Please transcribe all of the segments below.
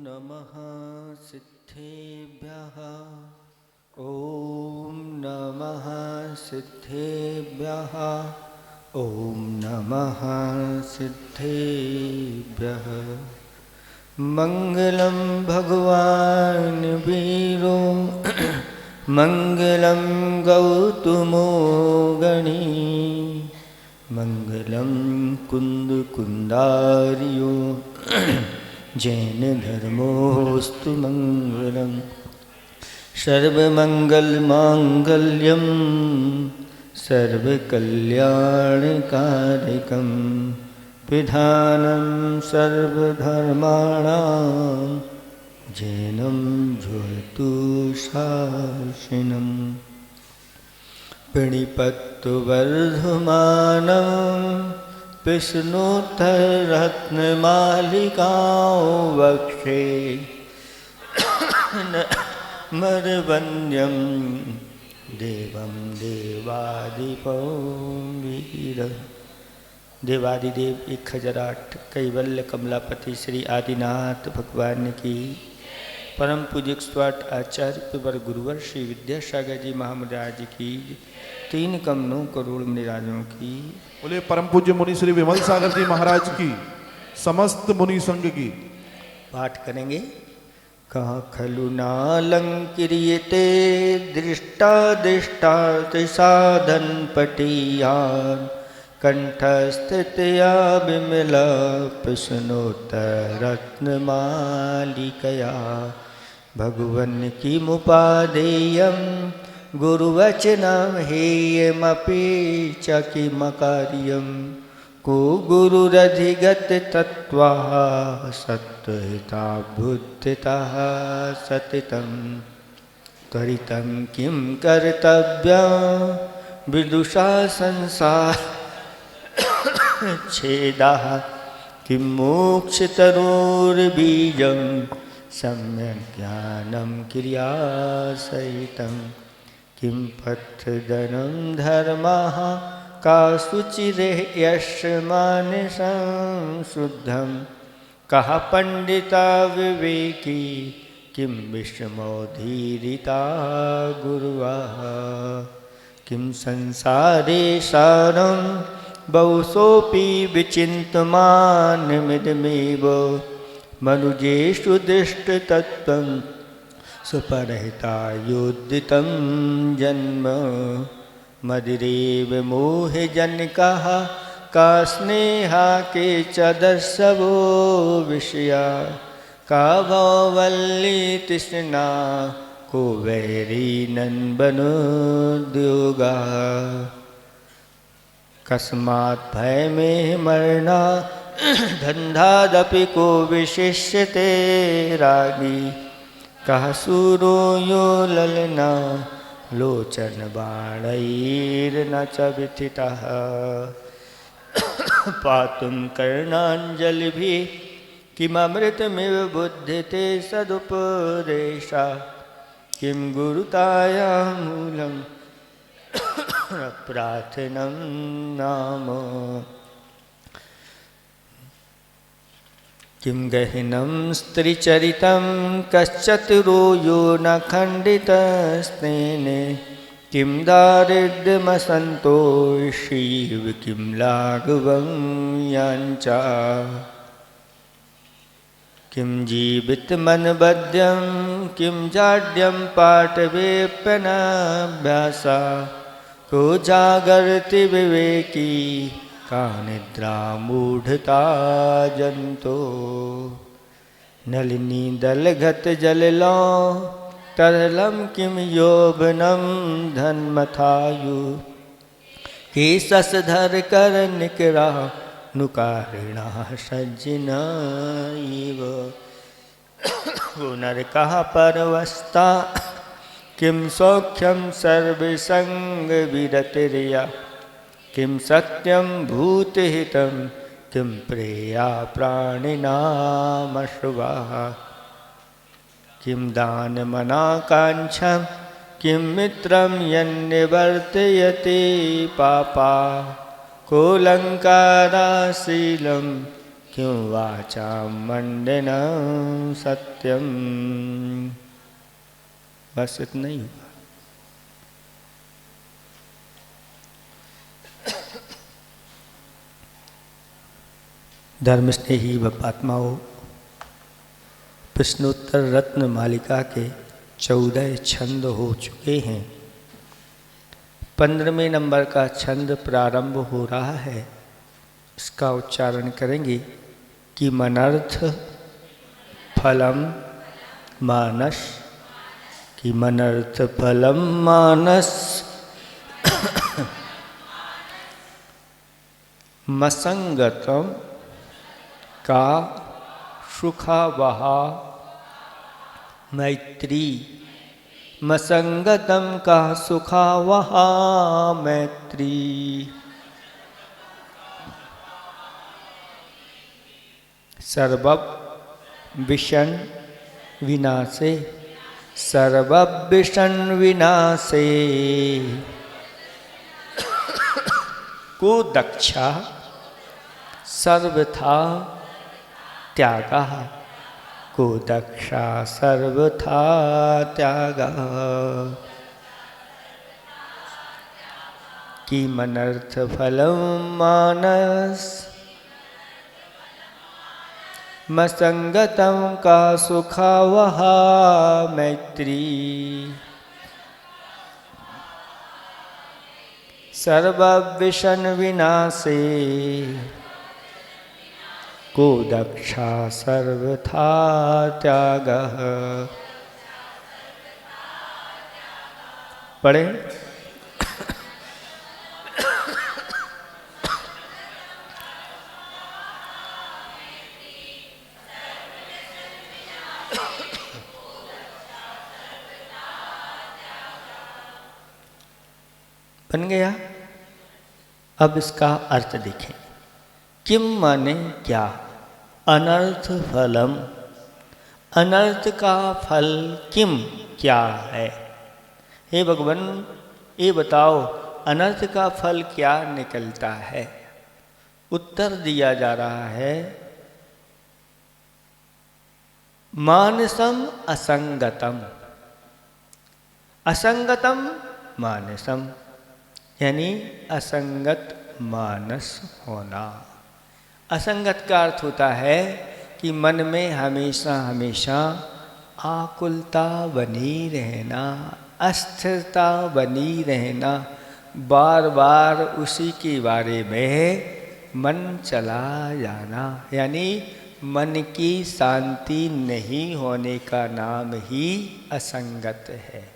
नमः सिद्धेभ्यः ॐ नमः सिद्धेभ्यः ॐ नमः सिद्धेभ्यः। मंगलं भगवान् वीरो मंगलं गौतमो गणी मंगलं कुंदारियो जैन धर्मोस्तु मंगलम। सर्वमंगलमांगल्यं सर्वकल्याणकारकं पिधानं सर्वधर्माणां जैनं ज्योतु शासिनं। प्रणिपत्तु वर्धमानं विष्णुतरत्नमालिकां वक्षे मरवन्यं देवं देवादिपं वीर। देवादिदेव 1008 कैवल्य कमलापति श्री आदिनाथ भगवान की परम पूज्य स्वाट आचार्य पिवर गुरुवर श्री विद्यासागर जी महाराज की 3 कमलों करोड़ मुनिराजों की। बोले परम पूज्य मुनि श्री विमल सागर जी महाराज की, समस्त मुनि संघ की। पाठ करेंगे। कहाँ खलु नालंकृयते दृष्टादृष्टार्थ साधन पटियान कंठस्थितया विमला प्रश्नोत्तरत्नमालिकया भगवन् किमुपादेयं गुरुवचनं हेयमपि च किमकार्यं को गुरुरधिगततत्त्वः सत्त्वहिता बुद्धितः सतितं त्वरितं किं कर्तव्यं विदुषा संसार छेदः किं मोक्षतरोर्बीजं सम्यक् ज्ञानं क्रियासहितं किं पथदनं धर्मः का शुचिरे यशमानसं शुद्धं कः पंडिता विवेकी किं विषमोधीरिता गुरुवः किं संसारे सारं बहुसोऽपि विचिन्तमानमिदमेव मनुजेषु दृष्टतत्त्वं सुपरहितायोदितं जन्म मदिरेव मोहजनकः का स्नेहा के च दर्शवो विषया का भवल्ली तृष्णा को वैरी नन्बनोद्योगा कस्मात् भय में मरना धन्धादपि को विशिष्यते रागी कः सूरो यो ललना लोचन बाणैर्न च विथितः पातुं कर्णाञ्जलिभिः किममृतमिव बुध्यते सदुपदेशा किं गुरुताया मूलं प्रार्थनं नाम किं गहनं स्त्रीचरितं कश्चतुरो यो न खण्डितस्तेन किं दारिद्र्यमसन्तोषीव किं लाघवं याञ्चा किं जीवितमनबद्ध्यं किं जाड्यं पाठवेप्यनाभ्यासा को जागर्ति विवेकी का निद्रा मूढ़ता जंतो नलिनी दलघत जललो तरलम किम यौवनम धन्मथायु केशधर कर निकरा नुकारिणा सज्जिनाइव नरकः परवस्ता किं सौख्यं सर्वसंग विरतिर्या किं सत्यं भूतहितं किं प्रेया प्राणिनामश्रुवः किं दानमनाकाङ्क्षं किं मित्रं यन्निवर्तयति पापा कोऽलङ्काराशीलं किं वाचां मंडेन सत्यम। बस इतना ही हुआ। धर्म स्नेही भक्तात्माओं, प्रश्नोत्तर रत्न मालिका के 14 छंद हो चुके हैं। 15वें नंबर का छंद प्रारंभ हो रहा है। इसका उच्चारण करेंगे कि मनर्थ फलम मानस, कि मनर्थ फलम मानस मसंगतम का सुखावहा मैत्री, मसंगतम का सुखावहा मैत्री। सर्वविषण विनाशे, सर्वविषण विनाशे को दक्षा सर्वथा त्यागः, को दक्षा सर्वथा त्यागः। कि मनर्थ फलम मानस, मसंगतम का सुखावहा मैत्री। सर्वविषण विनाशे को दक्षा सर्वथा त्यागः। पढ़े। बन गया। अब इसका अर्थ देखें। किम माने क्या, अनर्थ फलम, अनर्थ का फल किम क्या है। हे भगवान ये बताओ अनर्थ का फल क्या निकलता है। उत्तर दिया जा रहा है मानसम असंगतम, असंगतम मानसम यानी असंगत मानस होना। असंगत का अर्थ होता है कि मन में हमेशा हमेशा आकुलता बनी रहना, अस्थिरता बनी रहना, बार बार उसी के बारे में मन चला जाना, यानी मन की शांति नहीं होने का नाम ही असंगत है।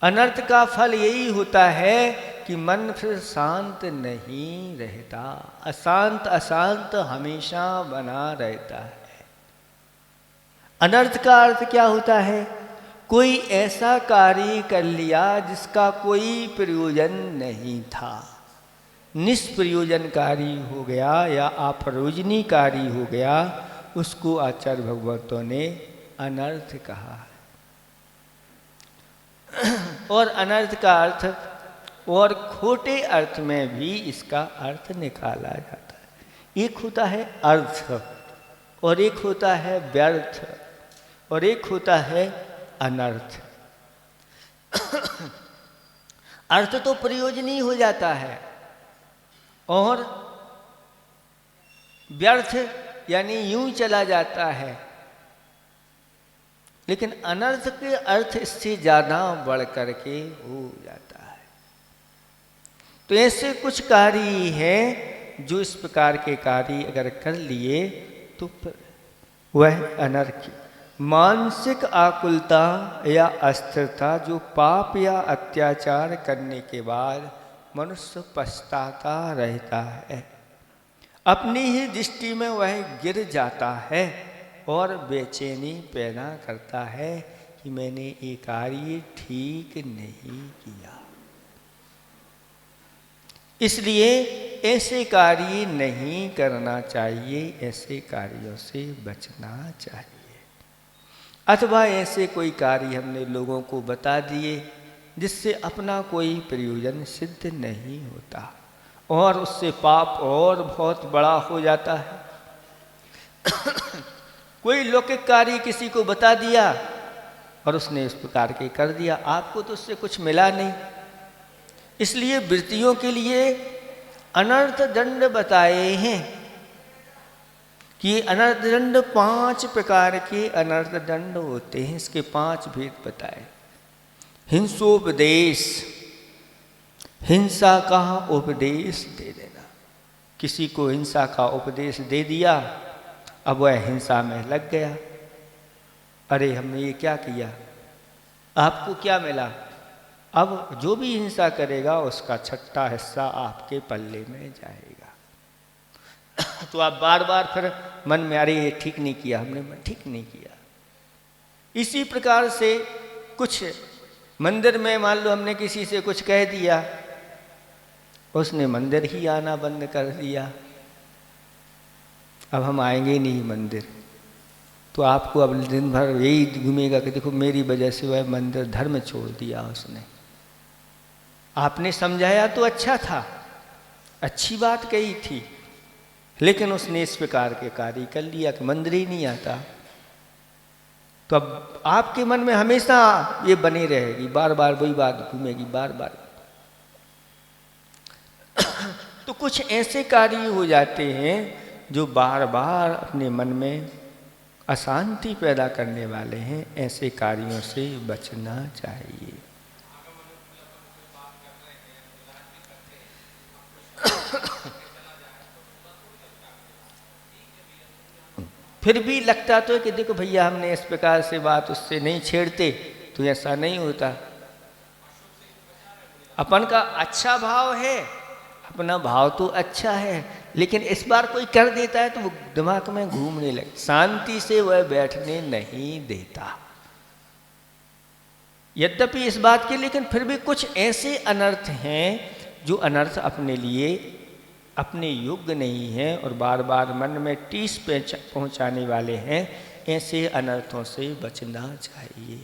अनर्थ का फल यही होता है कि मन फिर शांत नहीं रहता, अशांत अशांत हमेशा बना रहता है। अनर्थ का अर्थ क्या होता है, कोई ऐसा कार्य कर लिया जिसका कोई प्रयोजन नहीं था, निष्प्रयोजन कार्य हो गया या अप्रयोजनीय कार्य हो गया, उसको आचार्य भगवतों ने अनर्थ कहा है। और अनर्थ का अर्थ और खोटे अर्थ में भी इसका अर्थ निकाला जाता है। एक होता है अर्थ और एक होता है व्यर्थ और एक होता है अनर्थ। अर्थ तो प्रयोजनीय हो जाता है और व्यर्थ यानी यूं चला जाता है, लेकिन अनर्थ के अर्थ इससे ज़्यादा बढ़ कर के हो जाता है। तो ऐसे कुछ कार्य हैं जो इस प्रकार के कार्य अगर कर लिए तो वह अनर्थ, मानसिक आकुलता या अस्थिरता जो पाप या अत्याचार करने के बाद मनुष्य पछताता रहता है, अपनी ही दृष्टि में वह गिर जाता है और बेचैनी पैदा करता है कि मैंने ये कार्य ठीक नहीं किया। इसलिए ऐसे कार्य नहीं करना चाहिए, ऐसे कार्यों से बचना चाहिए। अथवा ऐसे कोई कार्य हमने लोगों को बता दिए जिससे अपना कोई प्रयोजन सिद्ध नहीं होता और उससे पाप और बहुत बड़ा हो जाता है। कोई लौकिक कार्य किसी को बता दिया और उसने इस प्रकार के कर दिया, आपको तो उससे कुछ मिला नहीं। इसलिए वृत्तियों के लिए अनर्थ दंड बताए हैं कि अनर्थ दंड 5 प्रकार के अनर्थ दंड होते हैं। इसके 5 भेद बताए। हिंसोपदेश, हिंसा का उपदेश दे देना। किसी को हिंसा का उपदेश दे दिया, अब वह हिंसा में लग गया। अरे हमने ये क्या किया, आपको क्या मिला? अब जो भी हिंसा करेगा उसका छठा हिस्सा आपके पल्ले में जाएगा। तो आप बार बार फिर मन में, अरे ये ठीक नहीं किया हमने, ठीक नहीं किया। इसी प्रकार से कुछ मंदिर में मान लो हमने किसी से कुछ कह दिया, उसने मंदिर ही आना बंद कर दिया, अब हम आएंगे नहीं मंदिर। तो आपको अब दिन भर यही घूमेगा कि देखो मेरी वजह से वह मंदिर धर्म छोड़ दिया उसने। आपने समझाया तो अच्छा था, अच्छी बात कही थी, लेकिन उसने इस प्रकार के कार्य कर लिया कि मंदिर ही नहीं आता। तो अब आपके मन में हमेशा ये बनी रहेगी, बार बार वही बात घूमेगी, बार बार। तो कुछ ऐसे कार्य हो जाते हैं जो बार बार अपने मन में अशांति पैदा करने वाले हैं। ऐसे कार्यों से बचना चाहिए। फिर भी लगता तो है कि देखो भैया हमने इस प्रकार से बात उससे नहीं छेड़ते तो ऐसा नहीं होता। अपन का अच्छा भाव है, अपना भाव तो अच्छा है, लेकिन इस बार कोई कर देता है तो वो दिमाग में घूमने लगे, शांति से वह बैठने नहीं देता। यद्यपि इस बात के, लेकिन फिर भी कुछ ऐसे अनर्थ हैं जो अनर्थ अपने लिए अपने योग्य नहीं है और बार बार मन में टीस पहुंचाने वाले हैं। ऐसे अनर्थों से बचना चाहिए।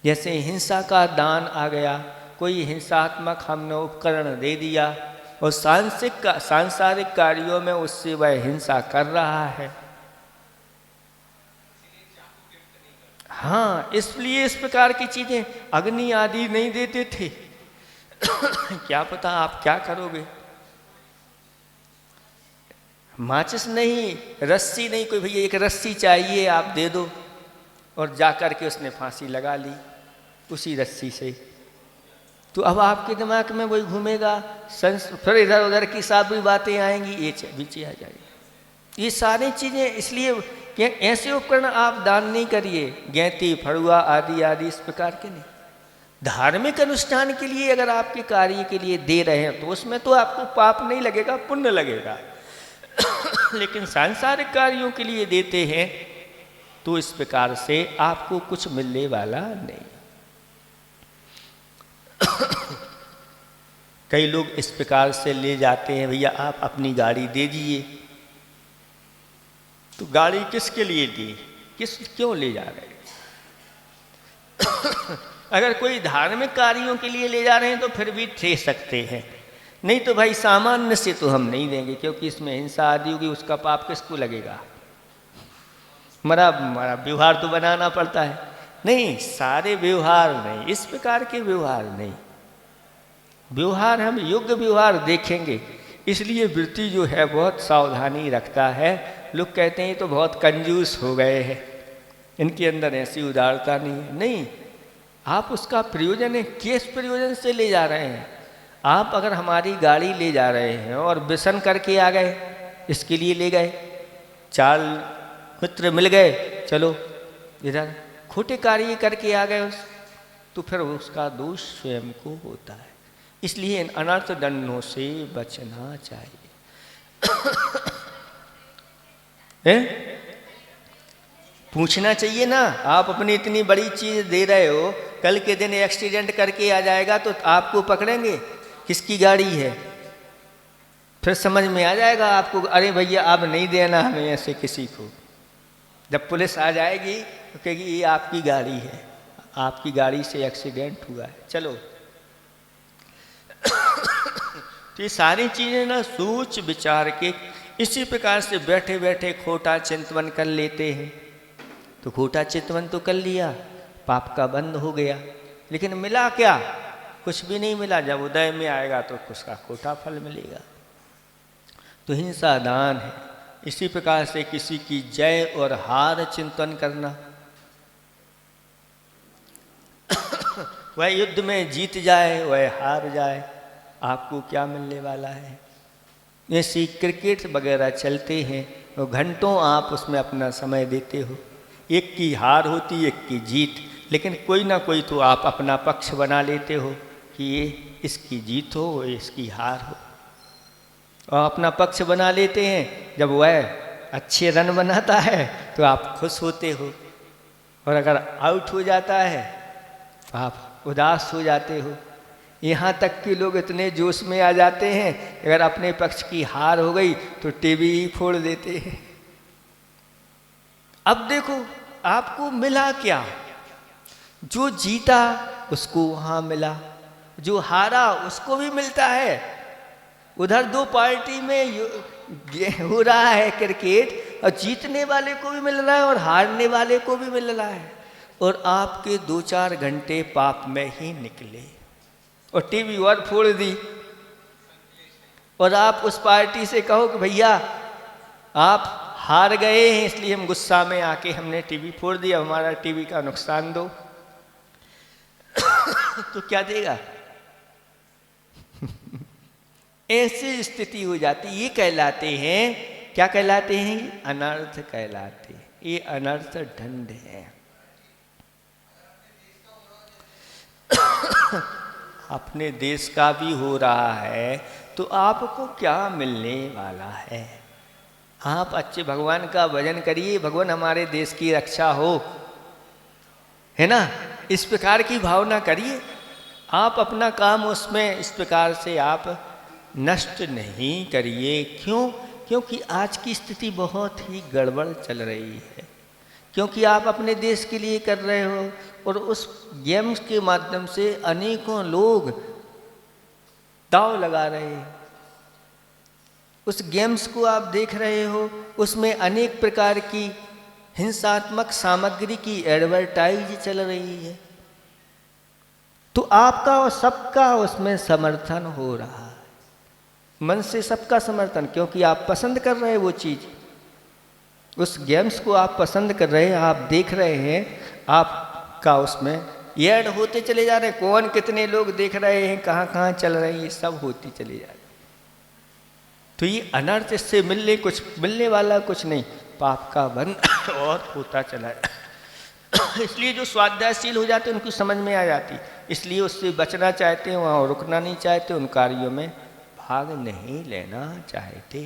जैसे हिंसा का दान आ गया, कोई हिंसात्मक हमने उपकरण दे दिया और सांसारिक कार्यों में उससे वह हिंसा कर रहा है। हाँ, इसलिए इस प्रकार की चीजें अग्नि आदि नहीं देते थे। क्या पता आप क्या करोगे। माचिस नहीं, रस्सी नहीं, कोई भैया एक रस्सी चाहिए आप दे दो, और जाकर के उसने फांसी लगा ली उसी रस्सी से। तो अब आपके दिमाग में वही घूमेगा, फिर इधर उधर की सब भी बातें आएंगी, ये बीचे आ जाएगी। ये सारी चीजें इसलिए कि ऐसे उपकरण आप दान नहीं करिए, गैंती फड़ुआ आदि आदि इस प्रकार के नहीं। धार्मिक अनुष्ठान के लिए अगर आपके कार्य के लिए दे रहे हैं तो उसमें तो आपको पाप नहीं लगेगा, पुण्य लगेगा। लेकिन सांसारिक कार्यों के लिए देते हैं तो इस प्रकार से आपको कुछ मिलने वाला नहीं। कई लोग इस प्रकार से ले जाते हैं, भैया आप अपनी गाड़ी दे दीजिए। तो गाड़ी किसके लिए दी, क्यों ले जा रहे हैं? अगर कोई धार्मिक कार्यों के लिए ले जा रहे हैं तो फिर भी दे सकते हैं, नहीं तो भाई सामान्य से तो हम नहीं देंगे, क्योंकि इसमें हिंसा आदि होगी, उसका पाप किसको लगेगा? हमारा व्यवहार तो बनाना पड़ता है। नहीं, सारे व्यवहार नहीं, इस प्रकार के व्यवहार नहीं। व्यवहार हम योग्य व्यवहार देखेंगे। इसलिए वृत्ति जो है बहुत सावधानी रखता है। लोग कहते हैं तो बहुत कंजूस हो गए हैं, इनके अंदर ऐसी उदारता नहीं है। नहीं, आप उसका प्रयोजन है, किस प्रयोजन से ले जा रहे हैं? आप अगर हमारी गाड़ी ले जा रहे हैं और व्यसन करके आ गए, इसके लिए ले गए, 4 मित्र मिल गए, चलो इधर खोटे कार्य करके आ गए तो फिर उसका दोष स्वयं को होता है। इसलिए इन अनर्थ दंडों से बचना चाहिए। पूछना चाहिए ना, आप अपनी इतनी बड़ी चीज दे रहे हो, कल के दिन एक्सीडेंट करके आ जाएगा तो आपको पकड़ेंगे, किसकी गाड़ी है? फिर समझ में आ जाएगा आपको, अरे भैया अब नहीं देना हमें ऐसे किसी को। जब पुलिस आ जाएगी तो कहेगी ये आपकी गाड़ी है, आपकी गाड़ी से एक्सीडेंट हुआ है, चलो। तो ये सारी चीज़ें ना सोच विचार के इसी प्रकार से बैठे बैठे खोटा चिंतन कर लेते हैं। तो खोटा चिंतन तो कर लिया, पाप का बंध हो गया, लेकिन मिला क्या? कुछ भी नहीं मिला। जब उदय में आएगा तो उसका खोटा फल मिलेगा। तो हिंसा दान है। इसी प्रकार से किसी की जय और हार चिंतन करना, वह युद्ध में जीत जाए वह हार जाए, आपको क्या मिलने वाला है? ऐसी क्रिकेट वगैरह चलते हैं और घंटों आप उसमें अपना समय देते हो, एक की हार होती एक की जीत, लेकिन कोई ना कोई तो आप अपना पक्ष बना लेते हो कि ये इसकी जीत हो इसकी हार हो, और अपना पक्ष बना लेते हैं। जब वह अच्छे रन बनाता है तो आप खुश होते हो, और अगर आउट हो जाता है तो आप उदास हो जाते हो। यहाँ तक कि लोग इतने जोश में आ जाते हैं, अगर अपने पक्ष की हार हो गई तो टीवी ही फोड़ देते हैं। अब देखो आपको मिला क्या? जो जीता उसको वहाँ मिला, जो हारा उसको भी मिलता है। उधर दो पार्टी में हो रहा है क्रिकेट, और जीतने वाले को भी मिल रहा है और हारने वाले को भी मिल रहा है, और आपके 2-4 घंटे पाप में ही निकले और टीवी और फोड़ दी। और आप उस पार्टी से कहो कि भैया आप हार गए हैं, इसलिए हम गुस्सा में आके हमने टीवी फोड़ दिया, हमारा टीवी का नुकसान दो। तो क्या देगा? ऐसी स्थिति हो जाती। ये कहलाते हैं, क्या कहलाते हैं? अनर्थ कहलाते हैं। ये अनर्थ दंड है। अपने देश का भी हो रहा है तो आपको क्या मिलने वाला है? आप अच्छे भगवान का भजन करिए, भगवान हमारे देश की रक्षा हो, है ना, इस प्रकार की भावना करिए। आप अपना काम उसमें इस प्रकार से आप नष्ट नहीं करिए। क्यों? क्योंकि आज की स्थिति बहुत ही गड़बड़ चल रही है, क्योंकि आप अपने देश के लिए कर रहे हो और उस गेम्स के माध्यम से अनेकों लोग दांव लगा रहे हैं। उस गेम्स को आप देख रहे हो, उसमें अनेक प्रकार की हिंसात्मक सामग्री की एडवर्टाइज चल रही है, तो आपका और सबका उसमें समर्थन हो रहा है, मन से सबका समर्थन, क्योंकि आप पसंद कर रहे हैं वो चीज़, उस गेम्स को आप पसंद कर रहे हैं, आप देख रहे हैं, आपका उसमें ऐड होते चले जा रहे हैं। कौन कितने लोग देख रहे हैं, कहाँ कहाँ चल रहे हैं, ये सब होती चली जा रही। तो ये अनर्थ, इससे मिलने वाला कुछ नहीं, पाप का बंध और होता चला है। इसलिए जो स्वाध्यायशील हो जाते हैं उनको समझ में आ जाती, इसलिए उससे बचना चाहते हैं, वहाँ रुकना नहीं चाहते, उन कार्यों में भाग नहीं लेना चाहते।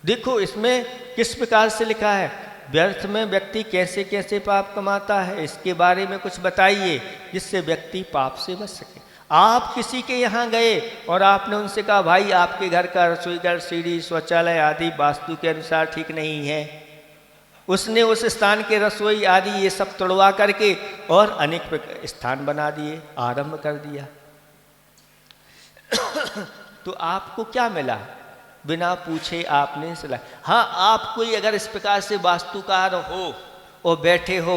देखो इसमें किस प्रकार से लिखा है, व्यर्थ में व्यक्ति कैसे कैसे पाप कमाता है, इसके बारे में कुछ बताइए जिससे व्यक्ति पाप से बच सके। आप किसी के यहाँ गए और आपने उनसे कहा भाई आपके घर का रसोईघर, सीढ़ी, शौचालय आदि वास्तु के अनुसार ठीक नहीं है, उसने उस स्थान के रसोई आदि ये सब तोड़वा करके और अनेक स्थान बना दिए, आरंभ कर दिया। तो आपको क्या मिला? बिना पूछे आपने सलाह। हाँ, आप कोई अगर इस प्रकार से वास्तुकार हो और बैठे हो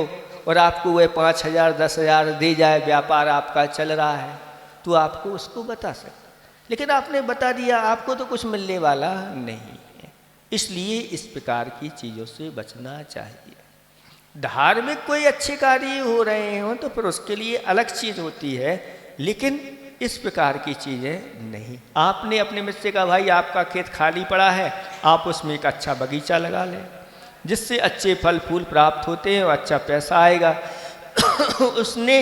और आपको वह 5,000 10,000 दे जाए, व्यापार आपका चल रहा है, तो आपको उसको बता सकते, लेकिन आपने बता दिया, आपको तो कुछ मिलने वाला नहीं है। इसलिए इस प्रकार की चीज़ों से बचना चाहिए। धार्मिक कोई अच्छे कार्य हो रहे हो तो फिर उसके लिए अलग चीज़ होती है, लेकिन इस प्रकार की चीज़ें नहीं। आपने अपने मित्र से कहा भाई आपका खेत खाली पड़ा है, आप उसमें एक अच्छा बगीचा लगा लें, जिससे अच्छे फल फूल प्राप्त होते हैं और अच्छा पैसा आएगा। उसने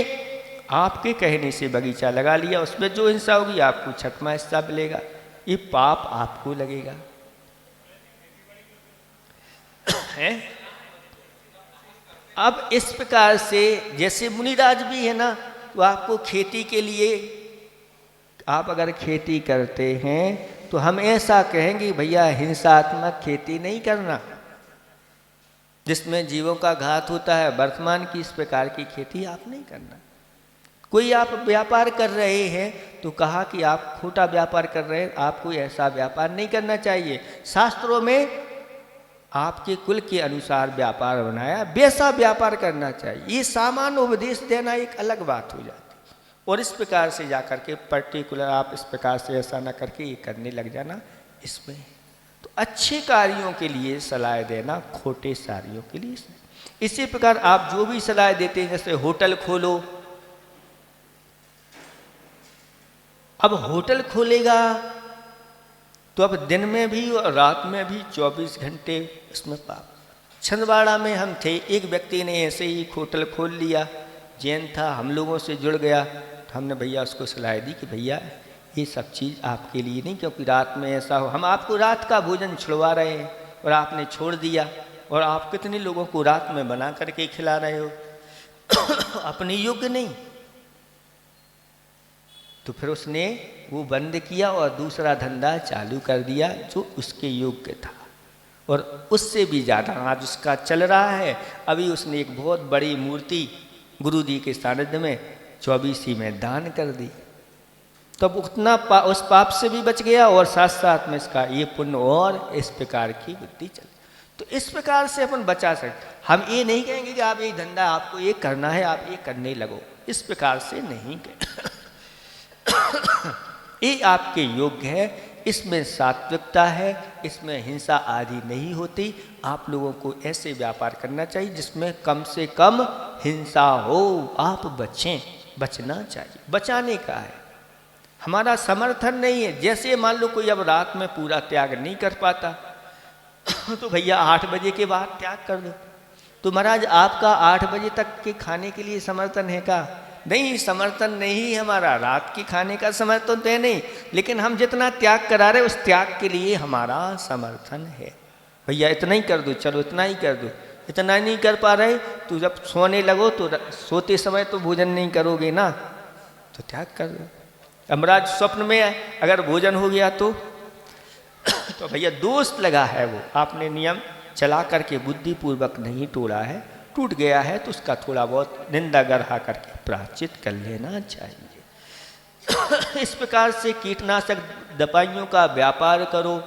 आपके कहने से बगीचा लगा लिया, उसमें जो हिस्सा होगी आपको 6वां हिस्सा मिलेगा, ये पाप आपको लगेगा। है? अब इस प्रकार से जैसे मुनिराज भी है ना, तो आपको खेती के लिए, आप अगर खेती करते हैं तो हम ऐसा कहेंगे भैया हिंसात्मक खेती नहीं करना, जिसमें जीवों का घात होता है, वर्तमान की इस प्रकार की खेती आप नहीं करना। कोई आप व्यापार कर रहे हैं तो कहा कि आप खोटा व्यापार कर रहे हैं, आपको ऐसा व्यापार नहीं करना चाहिए। शास्त्रों में आपके कुल के अनुसार व्यापार बनाया, वैसा व्यापार करना चाहिए। ये सामान्य उपदेश देना एक अलग बात हो जाती है, और इस प्रकार से जाकर के पर्टिकुलर आप इस प्रकार से ऐसा ना करके ये करने लग जाना, इसमें तो अच्छे कार्यों के लिए सलाह देना, खोटे कार्यों के लिए। इसी प्रकार आप जो भी सलाह देते हैं, जैसे होटल खोलो, अब होटल खोलेगा तो अब दिन में भी और रात में भी 24 घंटे इसमें पाप। छिंदवाड़ा में हम थे, एक व्यक्ति ने ऐसे ही होटल खोल लिया, जैन था, हम लोगों से जुड़ गया, तो हमने भैया उसको सलाह दी कि भैया ये सब चीज़ आपके लिए नहीं, क्योंकि रात में ऐसा हो, हम आपको रात का भोजन छुड़वा रहे हैं और आपने छोड़ दिया, और आप कितने लोगों को रात में बना करके खिला रहे हो अपने योग्य नहीं। तो फिर उसने वो बंद किया और दूसरा धंधा चालू कर दिया जो उसके योग्य था, और उससे भी ज़्यादा आज उसका चल रहा है। अभी उसने एक बहुत बड़ी मूर्ति गुरु जी के सानिध्य में 24 में दान कर दी, तब उतना उस पाप से भी बच गया, और साथ साथ में इसका ये पुण्य, और इस प्रकार की बुद्धि चल। तो इस प्रकार से अपन बचा सकते। हम ये नहीं कहेंगे कि आप ये धंधा आपको ये करना है, आप ये करने लगो, इस प्रकार से नहीं कहें। ये आपके योग्य है, इसमें सात्विकता है, इसमें हिंसा आदि नहीं होती। आप लोगों को ऐसे व्यापार करना चाहिए जिसमें कम से कम हिंसा हो, आप बचें, बचना चाहिए, बचाने का है, हमारा समर्थन नहीं है। जैसे मान लो कोई अब रात में पूरा त्याग नहीं कर पाता तो भैया 8 बजे के बाद त्याग कर दो। तो महाराज आपका 8 बजे तक के खाने के लिए समर्थन है का? नहीं, समर्थन नहीं हमारा, रात के खाने का समर्थन तो है नहीं, लेकिन हम जितना त्याग करा रहे उस त्याग के लिए हमारा समर्थन है। भैया इतना ही कर दो, चलो इतना ही कर दो। इतना नहीं कर पा रहे तो जब सोने लगो तो सोते समय तो भोजन नहीं करोगे ना, तो त्याग कर दो। अमराज स्वप्न में अगर भोजन हो गया तो भैया दोस्त लगा है, वो आपने नियम चला करके बुद्धिपूर्वक नहीं तोड़ा है, टूट गया है, तो उसका थोड़ा बहुत निंदा गढ़ा करके प्रायश्चित कर लेना चाहिए। इस प्रकार से कीटनाशक दवाइयों का व्यापार करो,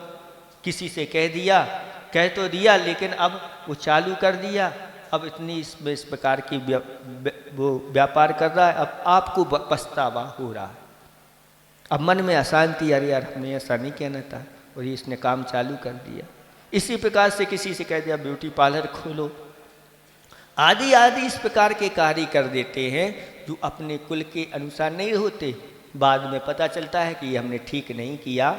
किसी से कह तो दिया, लेकिन अब वो चालू कर दिया, अब इतनी इसमें इस प्रकार की वो व्यापार कर रहा है, अब आपको पछतावा हो रहा है, अब मन में अशांति, अरे यार हमें ऐसा नहीं कहना था, और ये इसने काम चालू कर दिया। इसी प्रकार से किसी से कह दिया ब्यूटी पार्लर खोलो, आदि आदि इस प्रकार के कार्य कर देते हैं जो अपने कुल के अनुसार नहीं होते। बाद में पता चलता है कि ये हमने ठीक नहीं किया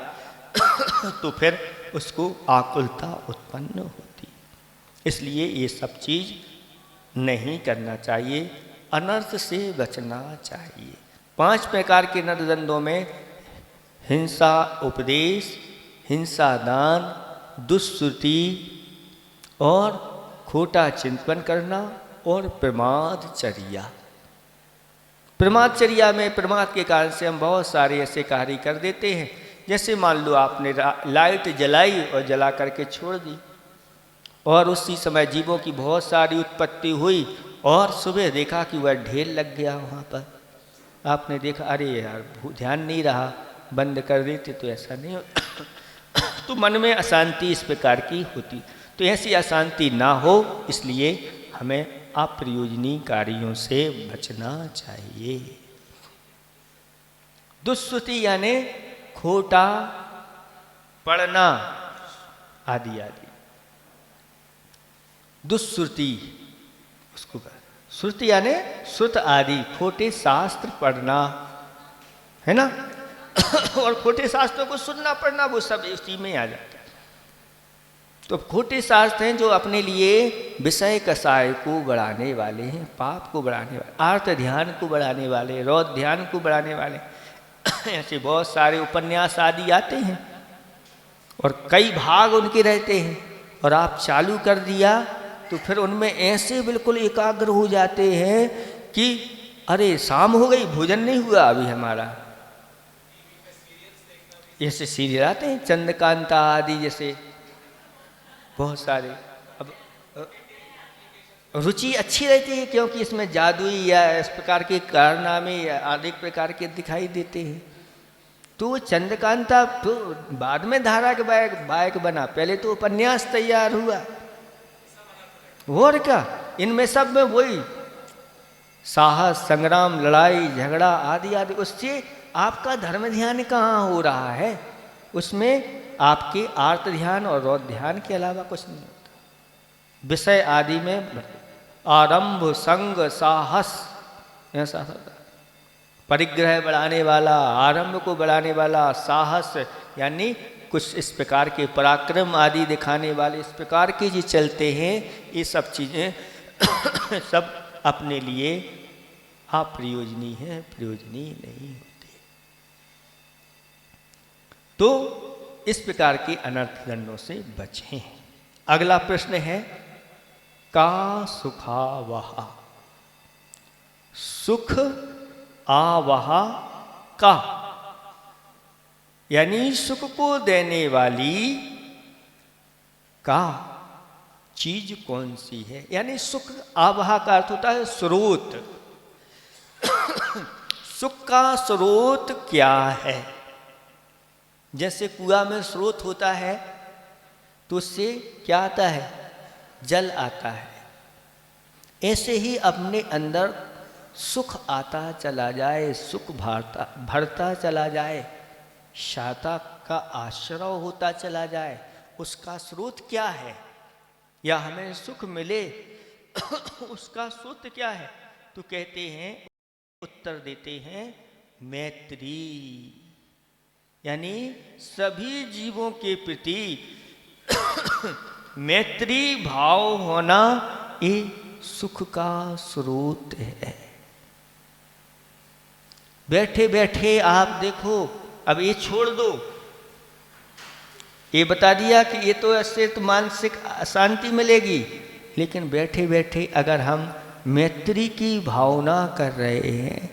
तो फिर उसको आकुलता उत्पन्न होती। इसलिए ये सब चीज़ नहीं करना चाहिए, अनर्थ से बचना चाहिए। 5 प्रकार के नरदंडों में हिंसा उपदेश, हिंसा दान, दुष्श्रुति और खोटा चिंतन करना, और प्रमादचर्या। प्रमादचर्या में प्रमाद के कारण से हम बहुत सारे ऐसे कार्य कर देते हैं। जैसे मान लो आपने लाइट जलाई और जला करके छोड़ दी, और उसी समय जीवों की बहुत सारी उत्पत्ति हुई, और सुबह देखा कि वह ढेर लग गया वहाँ पर। आपने देखा अरे यार ध्यान नहीं रहा, बंद कर देते तो ऐसा नहीं होता। तो मन में अशांति इस प्रकार की होती। तो ऐसी अशांति ना हो, इसलिए हमें अप्रयोजनीय कार्यों से बचना चाहिए। दुष्श्रुति यानी खोटा पढ़ना आदि आदि, दुष्श्रुति उसको श्रुति यानी श्रुत आदि, खोटे शास्त्र पढ़ना है ना और खोटे शास्त्रों को सुनना पढ़ना, वो सब इसी में आ जाता है। तो खोटे शास्त्र हैं जो अपने लिए विषय कसाय को बढ़ाने वाले हैं, पाप को बढ़ाने वाले, आर्त ध्यान को बढ़ाने वाले, रौद्र ध्यान को बढ़ाने वाले ऐसे बहुत सारे उपन्यास आदि आते हैं, और कई भाग उनके रहते हैं, और आप चालू कर दिया तो फिर उनमें ऐसे बिल्कुल एकाग्र हो जाते हैं कि अरे शाम हो गई, भोजन नहीं हुआ अभी हमारा। ऐसे सीरियल आते हैं, चंद्रकांता आदि जैसे बहुत सारे। अब रुचि अच्छी रहती है, क्योंकि इसमें जादुई या इस प्रकार के कारनामे या अनेक प्रकार के दिखाई देते हैं। तो चंद्रकांता तो बाद में धारावाहिक बायक बना, पहले तो उपन्यास तैयार हुआ। और क्या, इनमें सब में वही साहस, संग्राम, लड़ाई झगड़ा आदि आदि। उससे आपका धर्म ध्यान कहाँ हो रहा है? उसमें आपके आर्त ध्यान और रौद्र ध्यान के अलावा कुछ नहीं होता। विषय आदि में आरंभ, संग, साहस, ऐसा होता। परिग्रह बढ़ाने वाला, आरंभ को बढ़ाने वाला, साहस यानी कुछ इस प्रकार के पराक्रम आदि दिखाने वाले, इस प्रकार के जो चलते हैं, ये सब चीज़ें सब अपने लिए अप्रयोजनीय है, प्रयोजनीय नहीं होते। तो इस प्रकार के अनर्थ दंडों से बचें। अगला प्रश्न है का सुखावहा। सुख आवहा का यानी सुख को देने वाली का चीज कौन सी है? यानी सुख आवहा का अर्थ होता है स्रोत। सुख का स्रोत क्या है? जैसे कुआं में स्रोत होता है तो उससे क्या आता है? जल आता है। ऐसे ही अपने अंदर सुख आता चला जाए, सुख भरता चला जाए, शाता का आश्रय होता चला जाए, उसका स्रोत क्या है? या हमें सुख मिले उसका स्रोत क्या है? तो कहते हैं, उत्तर देते हैं मैत्री। यानी सभी जीवों के प्रति मैत्री भाव होना ये सुख का स्रोत है। बैठे बैठे आप देखो, अब ये छोड़ दो, ये बता दिया कि ये तो इससे तो मानसिक शांति मिलेगी, लेकिन बैठे बैठे अगर हम मैत्री की भावना कर रहे हैं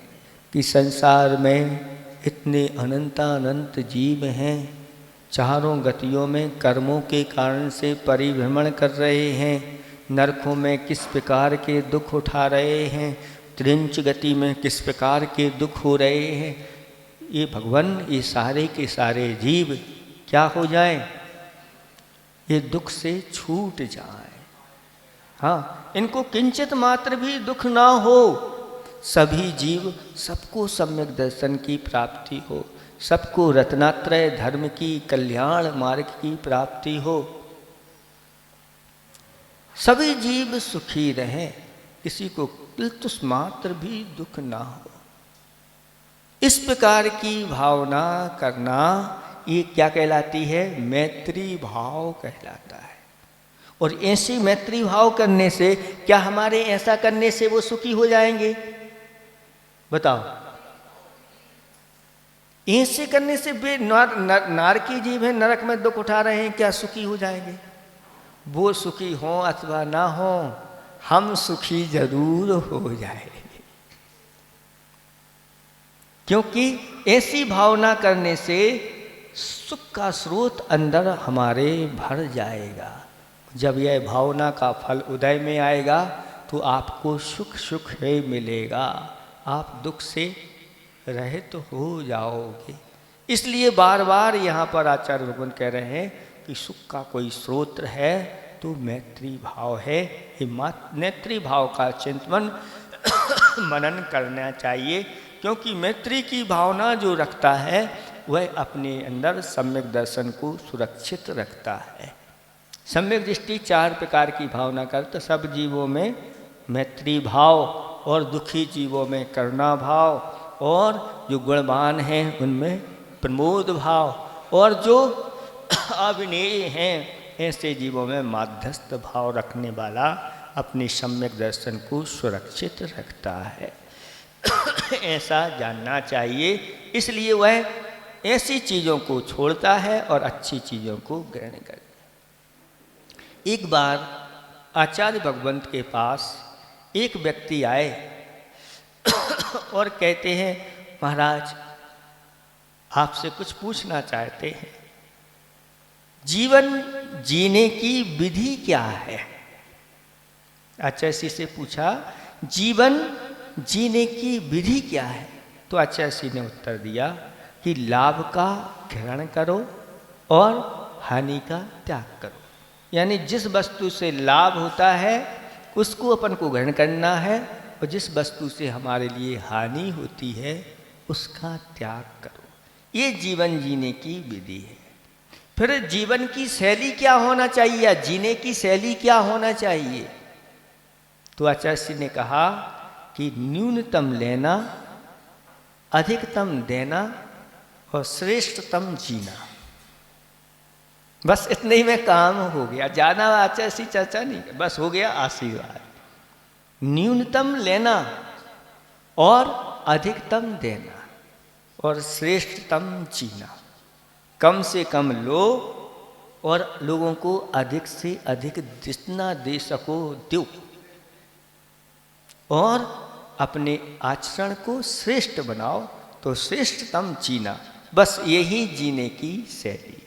कि संसार में इतने अनंत जीव हैं, चारों गतियों में कर्मों के कारण से परिभ्रमण कर रहे हैं, नरकों में किस प्रकार के दुख उठा रहे हैं, त्रिंच गति में किस प्रकार के दुख हो रहे हैं, ये भगवान ये सारे के सारे जीव क्या हो जाएं? ये दुख से छूट जाएं। हाँ, इनको किंचित मात्र भी दुख ना हो। सभी जीव, सबको सम्यक दर्शन की प्राप्ति हो, सबको रत्नात्रय धर्म की कल्याण मार्ग की प्राप्ति हो, सभी जीव सुखी रहें, किसी को किल्तुस मात्र भी दुख ना हो। इस प्रकार की भावना करना ये क्या कहलाती है? मैत्री भाव कहलाता है। और ऐसी मैत्री भाव करने से क्या हमारे ऐसा करने से वो सुखी हो जाएंगे? बताओ। ऐसे करने से वे नारकी जीव हैं, नरक में दुख उठा रहे हैं, क्या सुखी हो जाएंगे? वो सुखी हो अथवा ना हो, हम सुखी जरूर हो जाएंगे। क्योंकि ऐसी भावना करने से सुख का स्रोत अंदर हमारे भर जाएगा। जब यह भावना का फल उदय में आएगा तो आपको सुख सुख ही मिलेगा, आप दुख से रहित हो जाओगे। इसलिए बार बार यहाँ पर आचार्य भगवान कह रहे हैं कि सुख का कोई स्रोत है तो मैत्री भाव है। ये मैत्री भाव का चिंतन मनन करना चाहिए, क्योंकि मैत्री की भावना जो रखता है वह अपने अंदर सम्यक दर्शन को सुरक्षित रखता है। सम्यक दृष्टि चार प्रकार की भावना करता, सब जीवों में मैत्री भाव, और दुखी जीवों में करुणा भाव, और जो गुणवान हैं उनमें प्रमोद भाव, और जो अविनेय हैं ऐसे जीवों में माध्यस्थ भाव रखने वाला अपनी सम्यक दर्शन को सुरक्षित रखता है। ऐसा जानना चाहिए। इसलिए वह ऐसी चीज़ों को छोड़ता है और अच्छी चीज़ों को ग्रहण करता है। एक बार आचार्य भगवंत के पास एक व्यक्ति आए और कहते हैं, महाराज आपसे कुछ पूछना चाहते हैं, जीवन जीने की विधि क्या है? आचार्य से पूछा जीवन जीने की विधि क्या है? तो आचार्य ने उत्तर दिया कि लाभ का ग्रहण करो और हानि का त्याग करो। यानी जिस वस्तु से लाभ होता है उसको अपन को ग्रहण करना है, और जिस वस्तु से हमारे लिए हानि होती है उसका त्याग करो। ये जीवन जीने की विधि है। फिर जीवन की शैली क्या होना चाहिए, या जीने की शैली क्या होना चाहिए? तो आचार्य ने कहा कि न्यूनतम लेना, अधिकतम देना और श्रेष्ठतम जीना। बस इतने ही में काम हो गया, ज़्यादा आचार्य चर्चा नहीं, बस हो गया आशीर्वाद। न्यूनतम लेना और अधिकतम देना और श्रेष्ठतम जीना। कम से कम लो और लोगों को अधिक से अधिक जितना दे सको दो, और अपने आचरण को श्रेष्ठ बनाओ, तो श्रेष्ठतम जीना। बस यही जीने की शैली है।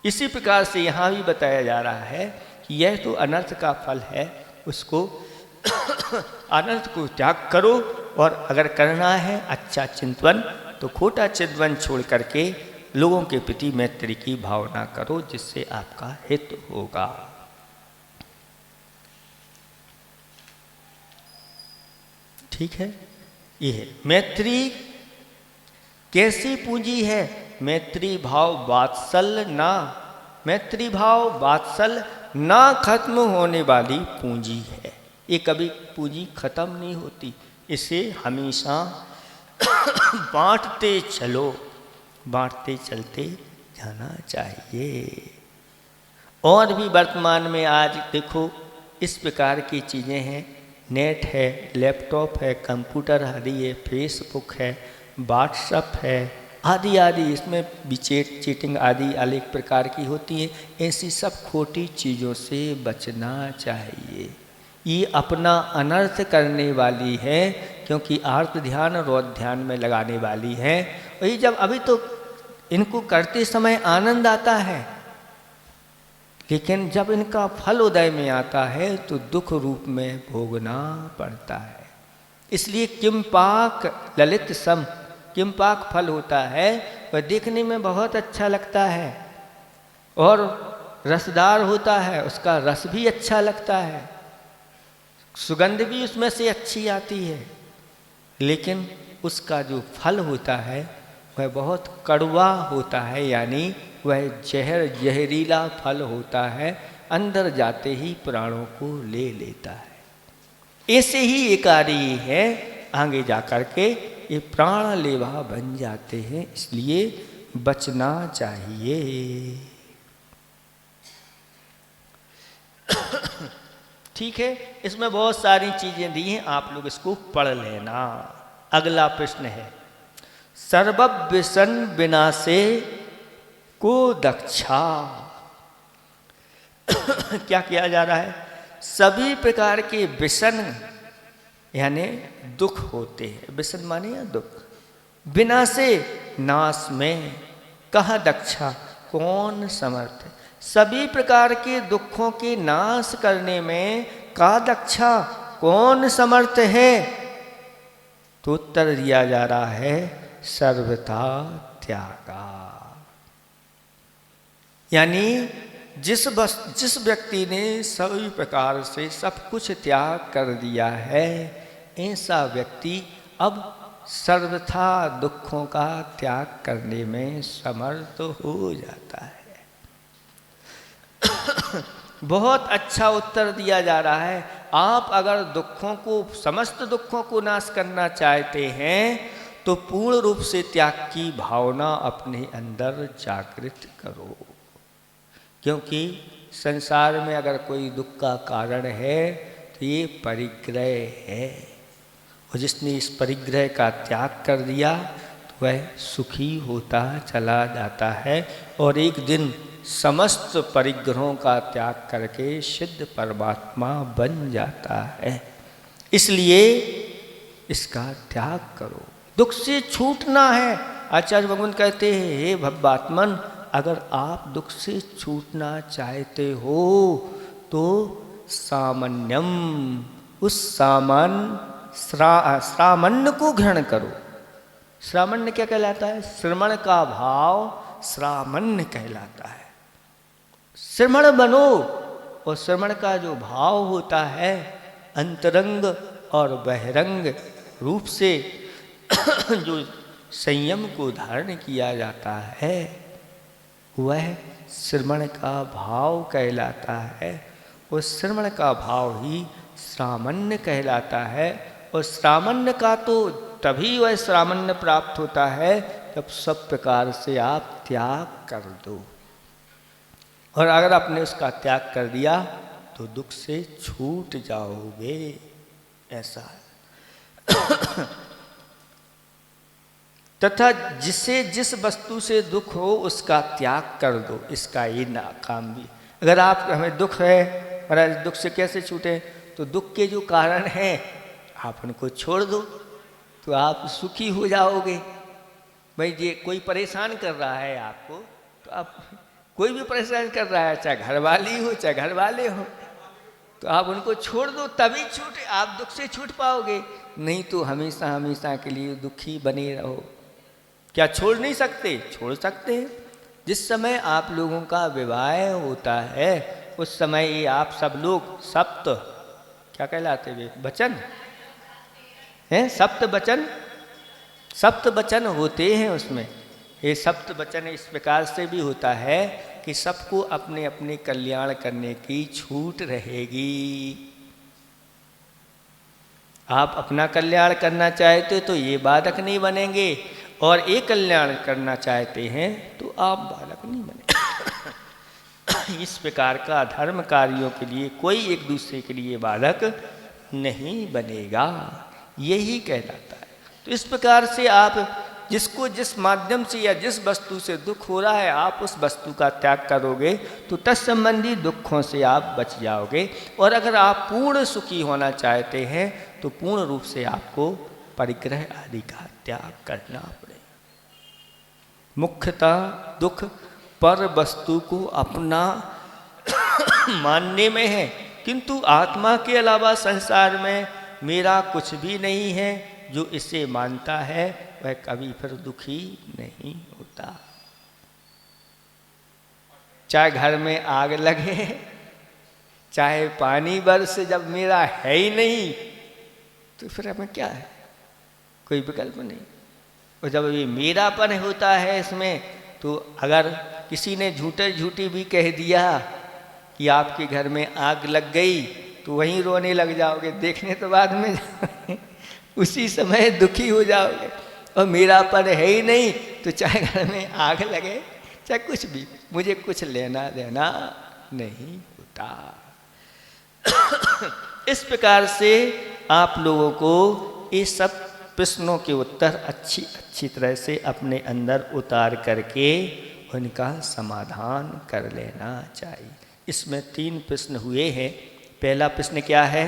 इसी प्रकार से यहाँ भी बताया जा रहा है कि यह तो अनर्थ का फल है, उसको अनर्थ को त्याग करो, और अगर करना है अच्छा चिंतन तो खोटा चिंतन छोड़ करके लोगों के प्रति मैत्री की भावना करो, जिससे आपका हित होगा। ठीक है, ये है मैत्री। कैसी पूंजी है? मैत्री भाव वात्सल्य ना, मैत्री भाव वात्सल्य ना खत्म होने वाली पूंजी है। ये कभी पूंजी खत्म नहीं होती, इसे हमेशा बांटते चलो, बांटते चलते जाना चाहिए। और भी वर्तमान में आज देखो इस प्रकार की चीज़ें हैं, नेट है, लैपटॉप है, कंप्यूटर आदि है, फेसबुक है, व्हाट्सअप है, आदि आदि, इसमें भी चीटिंग आदि अनेक प्रकार की होती है। ऐसी सब खोटी चीज़ों से बचना चाहिए। ये अपना अनर्थ करने वाली है, क्योंकि आर्त ध्यान और ध्यान में लगाने वाली है। वही जब अभी तो इनको करते समय आनंद आता है, लेकिन जब इनका फल उदय में आता है तो दुख रूप में भोगना पड़ता है। इसलिए किमपाक ललित सम, किमपाक फल होता है, वह देखने में बहुत अच्छा लगता है और रसदार होता है, उसका रस भी अच्छा लगता है, सुगंध भी उसमें से अच्छी आती है, लेकिन उसका जो फल होता है वह बहुत कड़वा होता है, यानी वह जहरीला फल होता है, अंदर जाते ही प्राणों को ले लेता है। ऐसे ही एक कार्य है, आगे जा कर के ये प्राण लेवा बन जाते हैं, इसलिए बचना चाहिए। ठीक है, इसमें बहुत सारी चीजें दी हैं, आप लोग इसको पढ़ लेना। अगला प्रश्न है, सर्वव्यसन विनाशे को दक्षा। क्या किया जा रहा है? सभी प्रकार के व्यसन यानी दुख होते हैं, व्यसन माने या दुख, विनाशे नाश में, कहाँ दक्षा, कौन समर्थ है? सभी प्रकार के दुखों के नाश करने में का दक्षा, कौन समर्थ है? तो उत्तर दिया जा रहा है सर्वथा त्यागा। यानी जिस व्यक्ति ने सभी प्रकार से सब कुछ त्याग कर दिया है, ऐसा व्यक्ति अब सर्वथा दुखों का त्याग करने में समर्थ हो जाता है। बहुत अच्छा उत्तर दिया जा रहा है। आप अगर दुखों को, समस्त दुखों को नाश करना चाहते हैं तो पूर्ण रूप से त्याग की भावना अपने अंदर जागृत करो, क्योंकि संसार में अगर कोई दुख का कारण है तो ये परिग्रह है, और जिसने इस परिग्रह का त्याग कर दिया तो वह सुखी होता चला जाता है, और एक दिन समस्त परिग्रहों का त्याग करके सिद्ध परमात्मा बन जाता है। इसलिए इसका त्याग करो, दुख से छूटना है। आचार्य भगवान कहते हैं, हे भव्यात्मन, अगर आप दुख से छूटना चाहते हो तो सामान्यम, उस श्रामण्य को ग्रहण करो। श्रामण्य क्या कहलाता है? श्रमण का भाव श्रामण्य कहलाता है। श्रमण बनो, और श्रमण का जो भाव होता है अंतरंग और बहिरंग रूप से जो संयम को धारण किया जाता है वह श्रमण का भाव कहलाता है। उस श्रमण का भाव ही श्रामण्य कहलाता है। और श्रामण्य का तो तभी वह श्रामण्य प्राप्त होता है जब सब प्रकार से आप त्याग कर दो। और अगर आपने उसका त्याग कर दिया तो दुख से छूट जाओगे, ऐसा है। तथा जिसे जिस वस्तु से दुख हो उसका त्याग कर दो, इसका ये ना काम भी। अगर आप हमें दुख है, महाराज दुख से कैसे छूटे? तो दुख के जो कारण हैं आप उनको छोड़ दो तो आप सुखी हो जाओगे। भाई ये कोई परेशान कर रहा है आपको, तो आप, कोई भी परेशान कर रहा है, चाहे घरवाली हो चाहे घर वाले हो, तो आप उनको छोड़ दो, तभी आप दुख से छूट पाओगे। नहीं तो हमेशा हमेशा के लिए दुखी बने रहो। क्या छोड़ नहीं सकते? छोड़ सकते हैं। जिस समय आप लोगों का विवाह होता है उस समय ये आप सब लोग सप्त, क्या कहलाते वे वचन हैं, सप्त वचन होते हैं उसमें। ये सप्त वचन इस प्रकार से भी होता है कि सबको अपने अपने कल्याण करने की छूट रहेगी। आप अपना कल्याण करना चाहते तो ये बाधक नहीं बनेंगे, और एक कल्याण करना चाहते हैं तो आप बाधक नहीं बने। इस प्रकार का धर्म कार्यों के लिए कोई एक दूसरे के लिए बाधक नहीं बनेगा, यही कहलाता है। तो इस प्रकार से आप जिसको जिस माध्यम से या जिस वस्तु से दुख हो रहा है आप उस वस्तु का त्याग करोगे तो तत्संबंधी दुखों से आप बच जाओगे। और अगर आप पूर्ण सुखी होना चाहते हैं तो पूर्ण रूप से आपको परिग्रह आदि का त्याग करना पड़ेगा। मुख्यतः दुख पर वस्तु को अपना मानने में है, किंतु आत्मा के अलावा संसार में मेरा कुछ भी नहीं है। जो इसे मानता है वह कभी फिर दुखी नहीं होता। चाहे घर में आग लगे, चाहे पानी बरसे, जब मेरा है ही नहीं तो फिर हमें क्या है? कोई विकल्प नहीं। और जब ये मेरापन होता है इसमें, तो अगर किसी ने झूठी भी कह दिया कि आपके घर में आग लग गई तो वहीं रोने लग जाओगे, देखने तो बाद में जाओगे, उसी समय दुखी हो जाओगे। और मेरापन है ही नहीं तो चाहे घर में आग लगे चाहे कुछ भी, मुझे कुछ लेना देना नहीं होता। इस प्रकार से आप लोगों को ये सब प्रश्नों के उत्तर अच्छी तरह से अपने अंदर उतार करके उनका समाधान कर लेना चाहिए। इसमें 3 प्रश्न हुए हैं। पहला प्रश्न क्या है?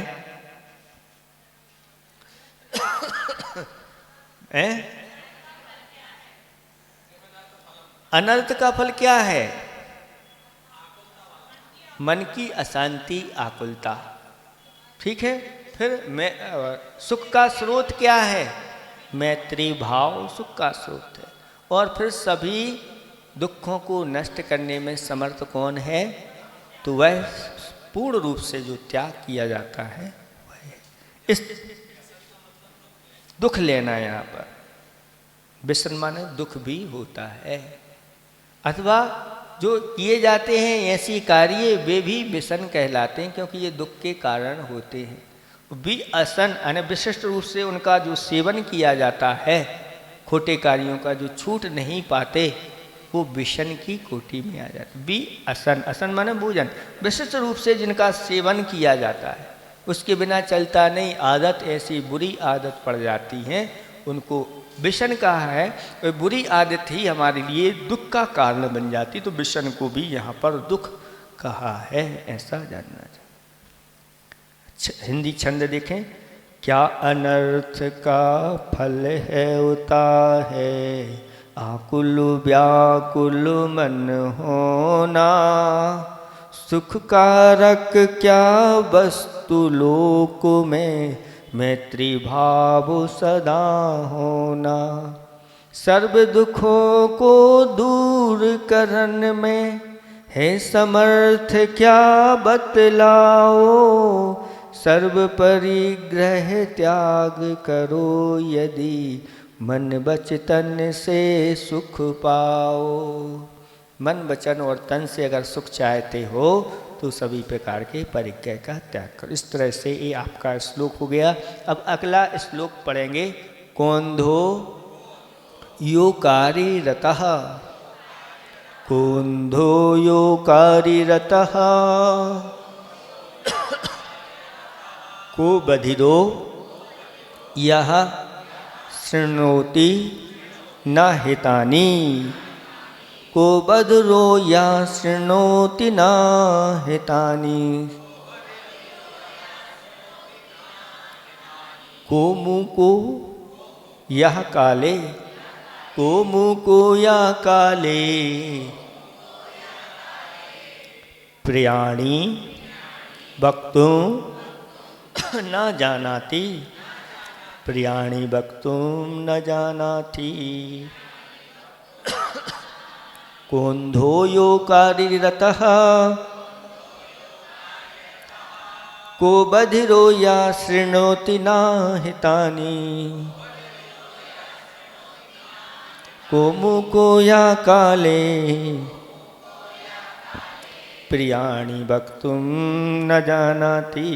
अनर्थ का फल क्या है? मन की अशांति, आकुलता। ठीक है। फिर मैं सुख का स्रोत क्या है? मैत्री भाव सुख का स्रोत है। और फिर सभी दुखों को नष्ट करने में समर्थ कौन है? तो वह पूर्ण रूप से जो त्याग किया जाता है वह है। इस दुख लेना, यहाँ पर व्यसन माने दुख भी होता है, अथवा जो किए जाते हैं ऐसी कार्य वे भी व्यसन कहलाते हैं, क्योंकि ये दुख के कारण होते हैं। व्यसन यानी विशिष्ट रूप से उनका जो सेवन किया जाता है, खोटे कार्यों का जो छूट नहीं पाते, वो व्यसन की कोटि में आ जाता है। व्यसन, असन माने भोजन, विशिष्ट रूप से जिनका सेवन किया जाता है, उसके बिना चलता नहीं, आदत ऐसी बुरी आदत पड़ जाती है, उनको व्यसन कहा है। वह बुरी आदत ही हमारे लिए दुख का कारण बन जाती, तो व्यसन को भी यहाँ पर दुख कहा है, ऐसा जानना चाहिए। हिंदी छंद देखें। क्या अनर्थ का फल है उता है, आकुल व्याकुल मन होना, सुख कारक क्या वस्तु लोक में, मैत्री भाव सदा होना। सर्व दुखों को दूर करन में, है समर्थ क्या बतलाओ। सर्व परिग्रह त्याग करो, यदि मन वचन से सुख पाओ। मन वचन और तन से अगर सुख चाहते हो तो सभी प्रकार के परिग्रह का त्याग करो। इस तरह से ये आपका श्लोक हो गया। अब अगला श्लोक पढ़ेंगे। कौंधो योकारी रतः, कौंधो योकारी रतः, को बधिरो यह शृणोति न हितानि। को बधिरो यह शृणोति न हितानि। को मुको यह काले, को मुको यह काले, प्रियाणि वक्तुं न जानाति। प्रियाणि वक्तुं न जानाति। कौंधो योकारी रतः, को बधिरो या शृणोति न हितानि। को मुको या काले, प्रियाणि वक्तुं न जानाति।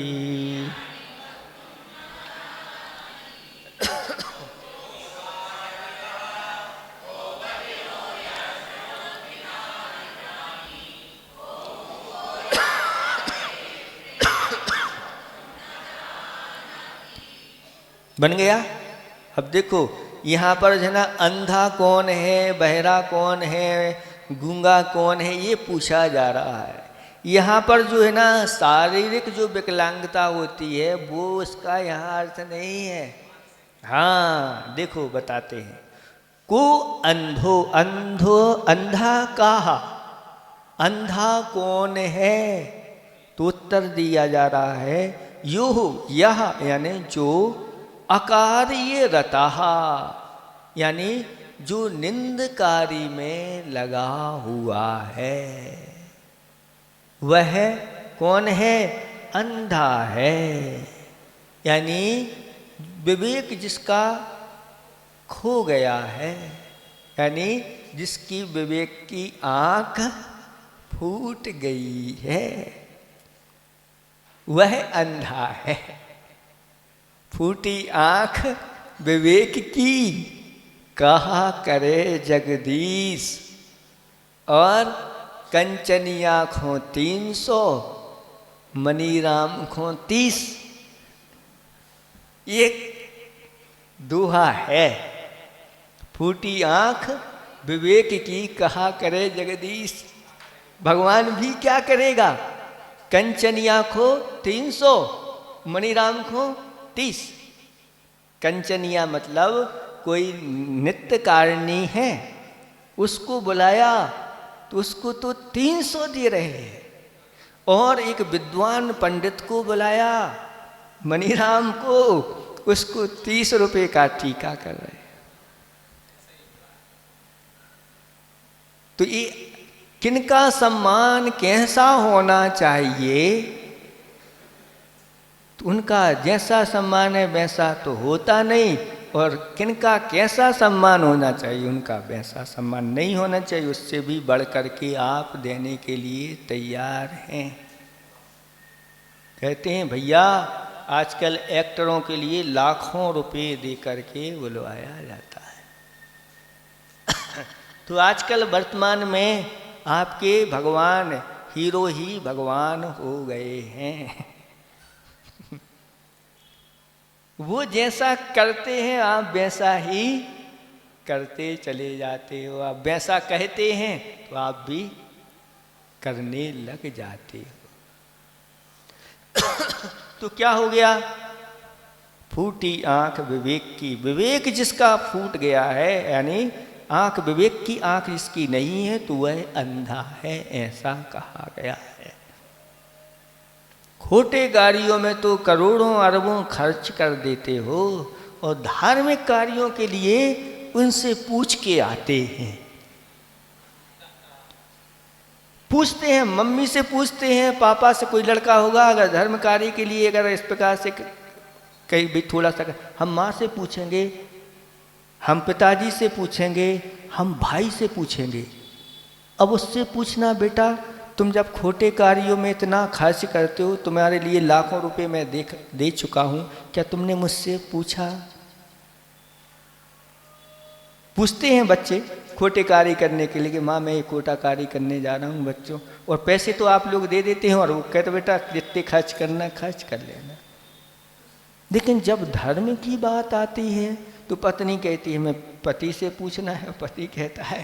बन गया। अब देखो यहाँ पर जो है ना, अंधा कौन है, बहरा कौन है, गूंगा कौन है, ये पूछा जा रहा है। यहाँ पर जो है ना, शारीरिक जो विकलांगता होती है वो उसका यहाँ अर्थ नहीं है। हाँ देखो बताते हैं। को अंधो, अंधो अंधा कहा, अंधा कौन है, तो उत्तर दिया जा रहा है यो यह, यानी जो अकार्य रतहा, यानी जो निंदकारी में लगा हुआ है, वह कौन है, अंधा है। यानी विवेक जिसका खो गया है, यानी जिसकी विवेक की आँख फूट गई है, वह अंधा है। फूटी आँख विवेक की कहा करे जगदीश, और कंचनी आँखों 300 मनीराम खो 30। एक दोहा है, फूटी आँख विवेक की कहा करे जगदीश। भगवान भी क्या करेगा, कंचनी आँखों 300 मनीराम खो 30। कंचनिया मतलब कोई नित्य कारिणी है, उसको बुलाया तो उसको तो 300 दे रहे हैं, और एक विद्वान पंडित को बुलाया मनीराम को, उसको 30 रुपए का टीका कर रहे हैं। तो ये किनका सम्मान कैसा होना चाहिए, तो उनका जैसा सम्मान है वैसा तो होता नहीं, और किनका कैसा सम्मान होना चाहिए उनका वैसा सम्मान नहीं होना चाहिए। उससे भी बढ़ कर के आप देने के लिए तैयार हैं। कहते हैं भैया आजकल एक्टरों के लिए लाखों रुपए दे करके बुलवाया जाता है। तो आजकल वर्तमान में आपके भगवान हीरो ही भगवान हो गए हैं। वो जैसा करते हैं आप वैसा ही करते चले जाते हो, आप वैसा कहते हैं तो आप भी करने लग जाते हो। तो क्या हो गया, फूटी आंख विवेक की, विवेक जिसका फूट गया है, यानी आंख विवेक की आंख जिसकी नहीं है तो वह अंधा है, ऐसा कहा गया है। खोटे कार्यों में तो करोड़ों अरबों खर्च कर देते हो और धार्मिक कार्यों के लिए उनसे पूछ के आते हैं। पूछते हैं, मम्मी से पूछते हैं, पापा से, कोई लड़का होगा अगर धर्म कार्य के लिए अगर इस प्रकार से कहीं भी थोड़ा सा, हम माँ से पूछेंगे, हम पिताजी से पूछेंगे, हम भाई से पूछेंगे। अब उससे पूछना, बेटा तुम जब खोटे कार्यों में इतना खर्च करते हो, तुम्हारे लिए लाखों रुपए मैं दे चुका हूं, क्या तुमने मुझसे पूछा? पूछते हैं बच्चे खोटे कार्य करने के लिए कि माँ मैं ये खोटा कार्य करने जा रहा हूँ बच्चों, और पैसे तो आप लोग दे देते हैं और वो कहते बेटा जितने खर्च करना खर्च कर लेना। लेकिन जब धर्म की बात आती है तो पत्नी कहती है मैं पति से पूछना है, पति कहता है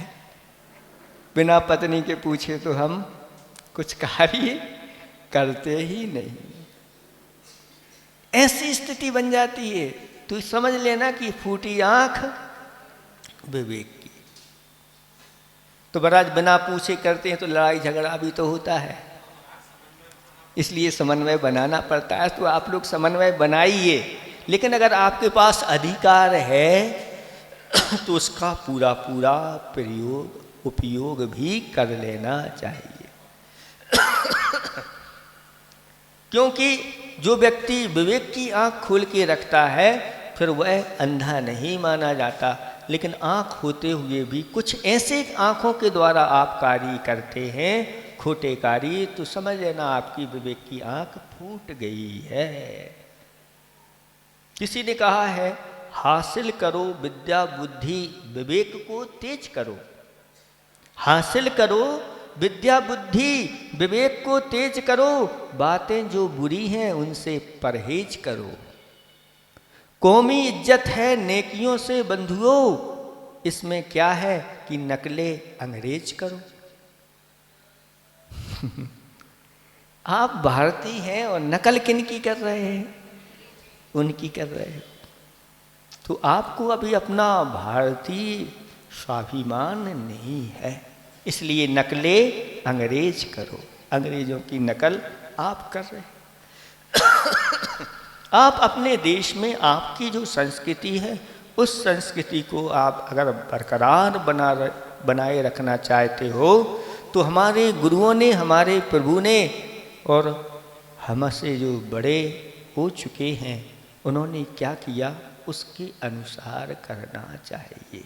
बिना पत्नी के पूछे तो हम कुछ कार्य करते ही नहीं। ऐसी स्थिति बन जाती है। तो समझ लेना कि फूटी आंख विवेक की। तो महाराज बिना पूछे करते हैं तो लड़ाई झगड़ा भी तो होता है, इसलिए समन्वय बनाना पड़ता है। तो आप लोग समन्वय बनाइए, लेकिन अगर आपके पास अधिकार है तो उसका पूरा पूरा उपयोग भी कर लेना चाहिए। क्योंकि जो व्यक्ति विवेक की आंख खोल के रखता है फिर वह अंधा नहीं माना जाता। लेकिन आंख होते हुए भी कुछ ऐसे आंखों के द्वारा आप कार्य करते हैं खोटे कार्य, तो समझ लेना आपकी विवेक की आंख फूट गई है। किसी ने कहा है हासिल करो विद्या बुद्धि विवेक को तेज करो। हासिल करो विद्या बुद्धि विवेक को तेज करो, बातें जो बुरी हैं उनसे परहेज करो। कौमी इज्जत है नेकियों से बंधुओं, इसमें क्या है कि नकले अंग्रेज करो। आप भारतीय हैं और नकल किन की कर रहे हैं? उनकी कर रहे हो। तो आपको अभी अपना भारतीय स्वाभिमान नहीं है, इसलिए नकले अंग्रेज करो। अंग्रेजों की नकल आप कर रहे हैं। आप अपने देश में आपकी जो संस्कृति है उस संस्कृति को आप अगर बरकरार बनाए रखना चाहते हो तो हमारे गुरुओं ने, हमारे प्रभु ने और हमसे जो बड़े हो चुके हैं उन्होंने क्या किया उसके अनुसार करना चाहिए।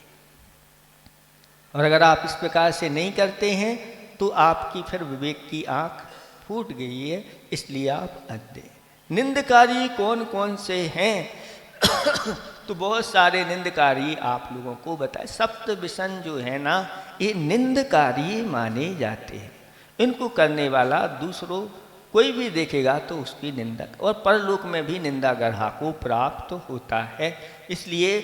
और अगर आप इस प्रकार से नहीं करते हैं तो आपकी फिर विवेक की आँख फूट गई है, इसलिए आप अंधे। निंदकारी कौन कौन से हैं? तो बहुत सारे निंदकारी आप लोगों को बताए। सप्त विषण जो है ना, ये निंदकारी माने जाते हैं। इनको करने वाला दूसरों कोई भी देखेगा तो उसकी निंदा, और परलोक में भी निंदा गढ़ा को प्राप्त होता है। इसलिए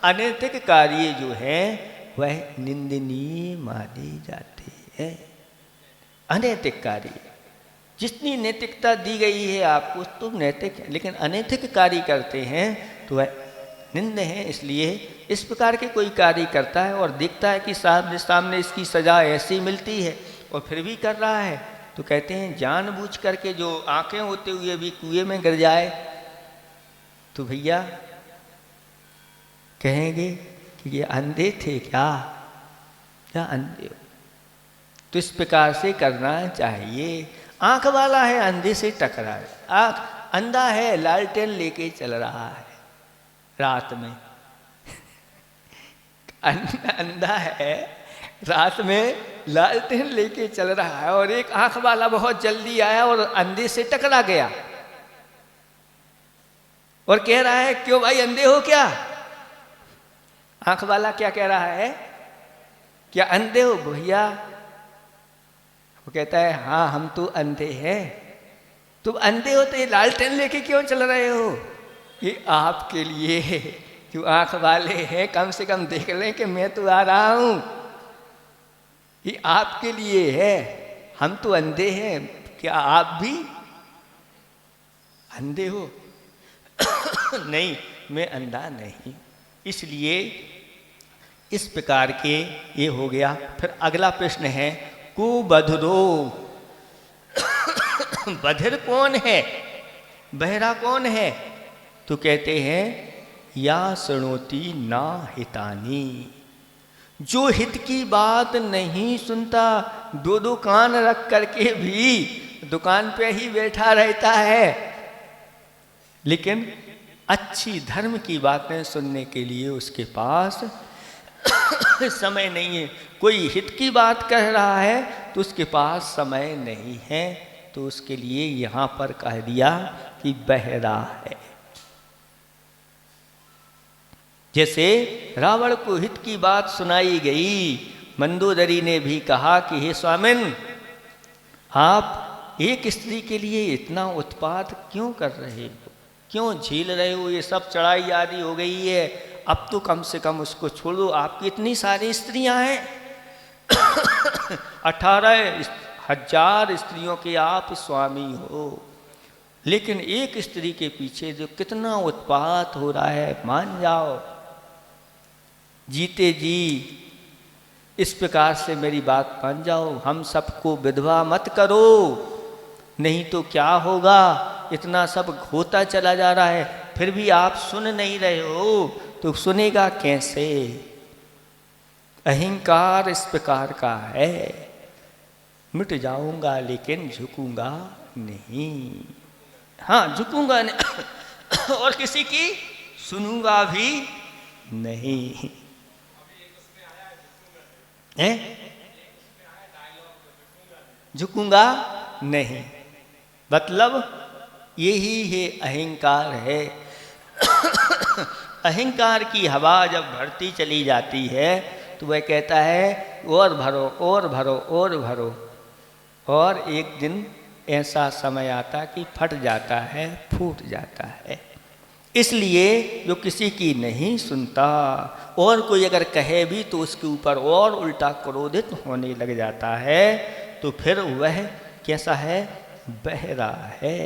अनैतिक कार्य जो है वह निंदनीय माने जाते हैं। अनैतिक कार्य, जितनी नैतिकता दी गई है आपको तो नैतिक है, लेकिन अनैतिक कार्य करते हैं तो वह निंद है। इसलिए इस प्रकार के कोई कार्य करता है और देखता है कि सामने इसकी सजा ऐसी मिलती है और फिर भी कर रहा है, तो कहते हैं जानबूझ करके जो आंखें होते हुए भी कुएं में गिर जाए तो भैया कहेंगे कि ये अंधे थे क्या अंधे हो। तो इस प्रकार से करना चाहिए। आंख वाला है अंधे से टकरा, आंख अंधा है लालटेन लेके चल रहा है रात में। अंधा है रात में लालटेन लेके चल रहा है और एक आंख वाला बहुत जल्दी आया और अंधे से टकरा गया और कह रहा है क्यों भाई अंधे हो क्या? आंख वाला क्या कह रहा है? क्या अंधे हो भैया? वो कहता है हाँ हम तो अंधे हैं। तुम अंधे हो तो ये लालटेन लेके क्यों चल रहे हो? ये आपके लिए जो आंख वाले हैं कम से कम देख लें कि मैं तो आ रहा हूं। ये आपके लिए है, हम तो अंधे हैं, क्या आप भी अंधे हो? नहीं, मैं अंधा नहीं। इसलिए इस प्रकार के ये हो गया। फिर अगला प्रश्न है कुबधरो। बधिर कौन है, बहरा कौन है? तो कहते हैं या शृणोति ना हितानी, जो हित की बात नहीं सुनता, दो दो कान रख करके भी दुकान पे ही बैठा रहता है, लेकिन अच्छी धर्म की बातें सुनने के लिए उसके पास समय नहीं है। कोई हित की बात कह रहा है तो उसके पास समय नहीं है, तो उसके लिए यहाँ पर कह दिया कि बहरा है। जैसे रावण को हित की बात सुनाई गई, मंदोदरी ने भी कहा कि हे स्वामिन, आप एक स्त्री के लिए इतना उत्पात क्यों कर रहे हो, क्यों झेल रहे हो? ये सब चढ़ाई आदि हो गई है, अब तो कम से कम उसको छोड़ो। आपकी इतनी सारी स्त्रियां हैं 18,000 स्त्रियों के आप स्वामी हो, लेकिन एक स्त्री के पीछे जो कितना उत्पात हो रहा है, मान जाओ। जीते जी इस प्रकार से मेरी बात मान जाओ, हम सबको विधवा मत करो, नहीं तो क्या होगा, इतना सब होता चला जा रहा है, फिर भी आप सुन नहीं रहे हो, तो सुनेगा कैसे? अहंकार इस प्रकार का है, मिट जाऊंगा लेकिन झुकूंगा नहीं। हाँ, झुकूंगा नहीं और किसी की सुनूंगा भी नहीं है, झुकूंगा नहीं, मतलब यही है अहंकार है। अहंकार की हवा जब भरती चली जाती है तो वह कहता है और भरो और भरो और भरो, और एक दिन ऐसा समय आता कि फट जाता है, फूट जाता है। इसलिए जो किसी की नहीं सुनता और कोई अगर कहे भी तो उसके ऊपर और उल्टा क्रोधित होने लग जाता है, तो फिर वह कैसा है? बहरा है।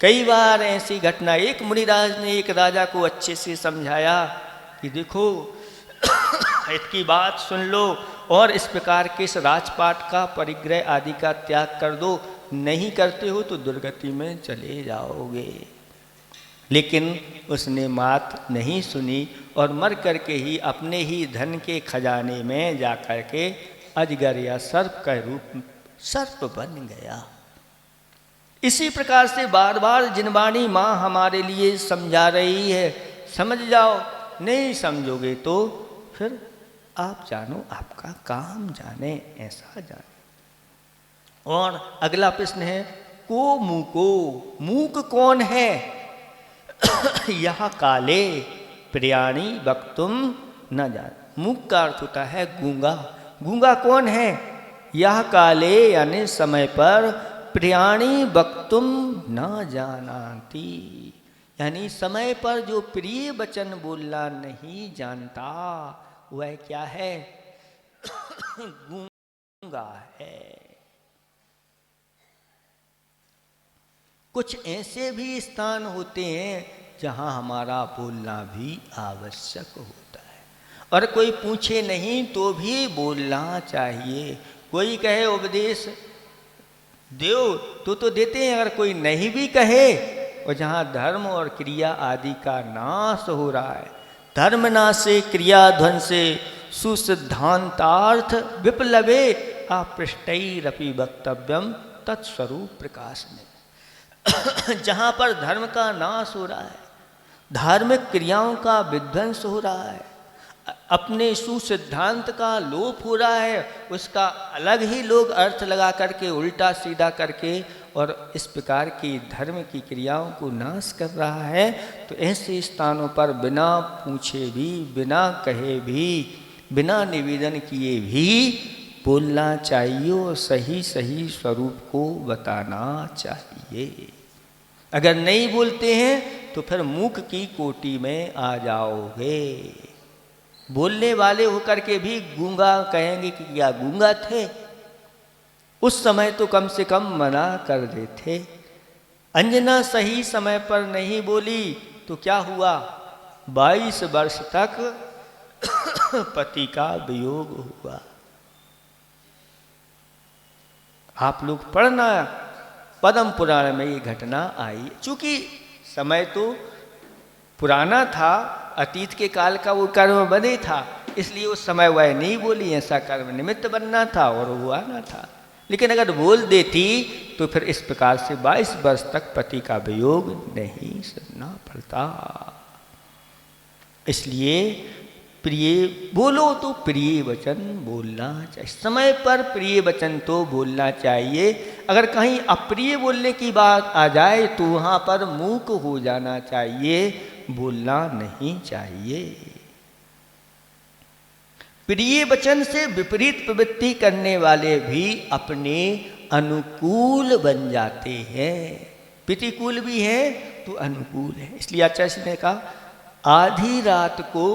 कई बार ऐसी घटना, एक मुनिराज ने एक राजा को अच्छे से समझाया कि देखो इसकी बात सुन लो और इस प्रकार के इस राजपाट का परिग्रह आदि का त्याग कर दो, नहीं करते हो तो दुर्गति में चले जाओगे। लेकिन उसने बात नहीं सुनी और मर करके ही अपने ही धन के खजाने में जा कर के अजगर या सर्प का रूप सर्प बन गया। इसी प्रकार से बार बार जिनवाणी माँ हमारे लिए समझा रही है, समझ जाओ, नहीं समझोगे तो फिर आप जानो, आपका काम जाने, ऐसा जाने। और अगला प्रश्न है को मूको, मूक कौन है? यह काले प्रियाणी वक्तुम न जान। मूक का अर्थ होता है गूंगा। गूंगा कौन है? यह काले यानी समय पर, प्रियाणी वक्तुम न जानाति, यानी समय पर जो प्रिय वचन बोलना नहीं जानता वह क्या है? गूंगा है। कुछ ऐसे भी स्थान होते हैं जहाँ हमारा बोलना भी आवश्यक होता है, और कोई पूछे नहीं तो भी बोलना चाहिए। कोई कहे उपदेश दो तो देते हैं, अगर कोई नहीं भी कहे, और जहाँ धर्म और क्रिया आदि का नाश हो रहा है, धर्म नाशे क्रिया ध्वंसे सुसिद्धांतार्थ विप्लवे अपृष्टैरपि वक्तव्यम तत्स्वरूप प्रकाश में। जहाँ पर धर्म का नाश हो रहा है, धार्मिक क्रियाओं का विध्वंस हो रहा है, अपने सुसिद्धांत का लोप हो रहा है, उसका अलग ही लोग अर्थ लगा करके उल्टा सीधा करके और इस प्रकार की धर्म की क्रियाओं को नाश कर रहा है, तो ऐसे स्थानों पर बिना पूछे भी, बिना कहे भी, बिना निवेदन किए भी बोलना चाहिए और सही सही स्वरूप को बताना चाहिए। अगर नहीं बोलते हैं तो फिर मूक की कोटि में आ जाओगे। बोलने वाले होकर के भी गूंगा कहेंगे कि क्या गूंगा थे? उस समय तो कम से कम मना कर देते। अंजना सही समय पर नहीं बोली तो क्या हुआ? 22 वर्ष तक पति का वियोग हुआ। आप लोग पढ़ना, पद्म पुराण में ये घटना आई। चूंकि समय तो पुराना था, अतीत के काल का वो कर्म बने था, इसलिए उस समय वह नहीं बोली, ऐसा कर्म निमित्त बनना था और वो आना था। लेकिन अगर बोल देती तो फिर इस प्रकार से 22 वर्ष तक पति का वियोग नहीं सुनना पड़ता। इसलिए प्रिय बोलो तो प्रिय वचन बोलना चाहिए, समय पर प्रिय वचन तो बोलना चाहिए। अगर कहीं अप्रिय बोलने की बात आ जाए तो वहाँ पर मूक हो जाना चाहिए, बोलना नहीं चाहिए। प्रिय वचन से विपरीत प्रवृत्ति करने वाले भी अपने अनुकूल बन जाते हैं। प्रतिकूल भी है तो अनुकूल है। इसलिए आचार्य ने कहा आधी रात को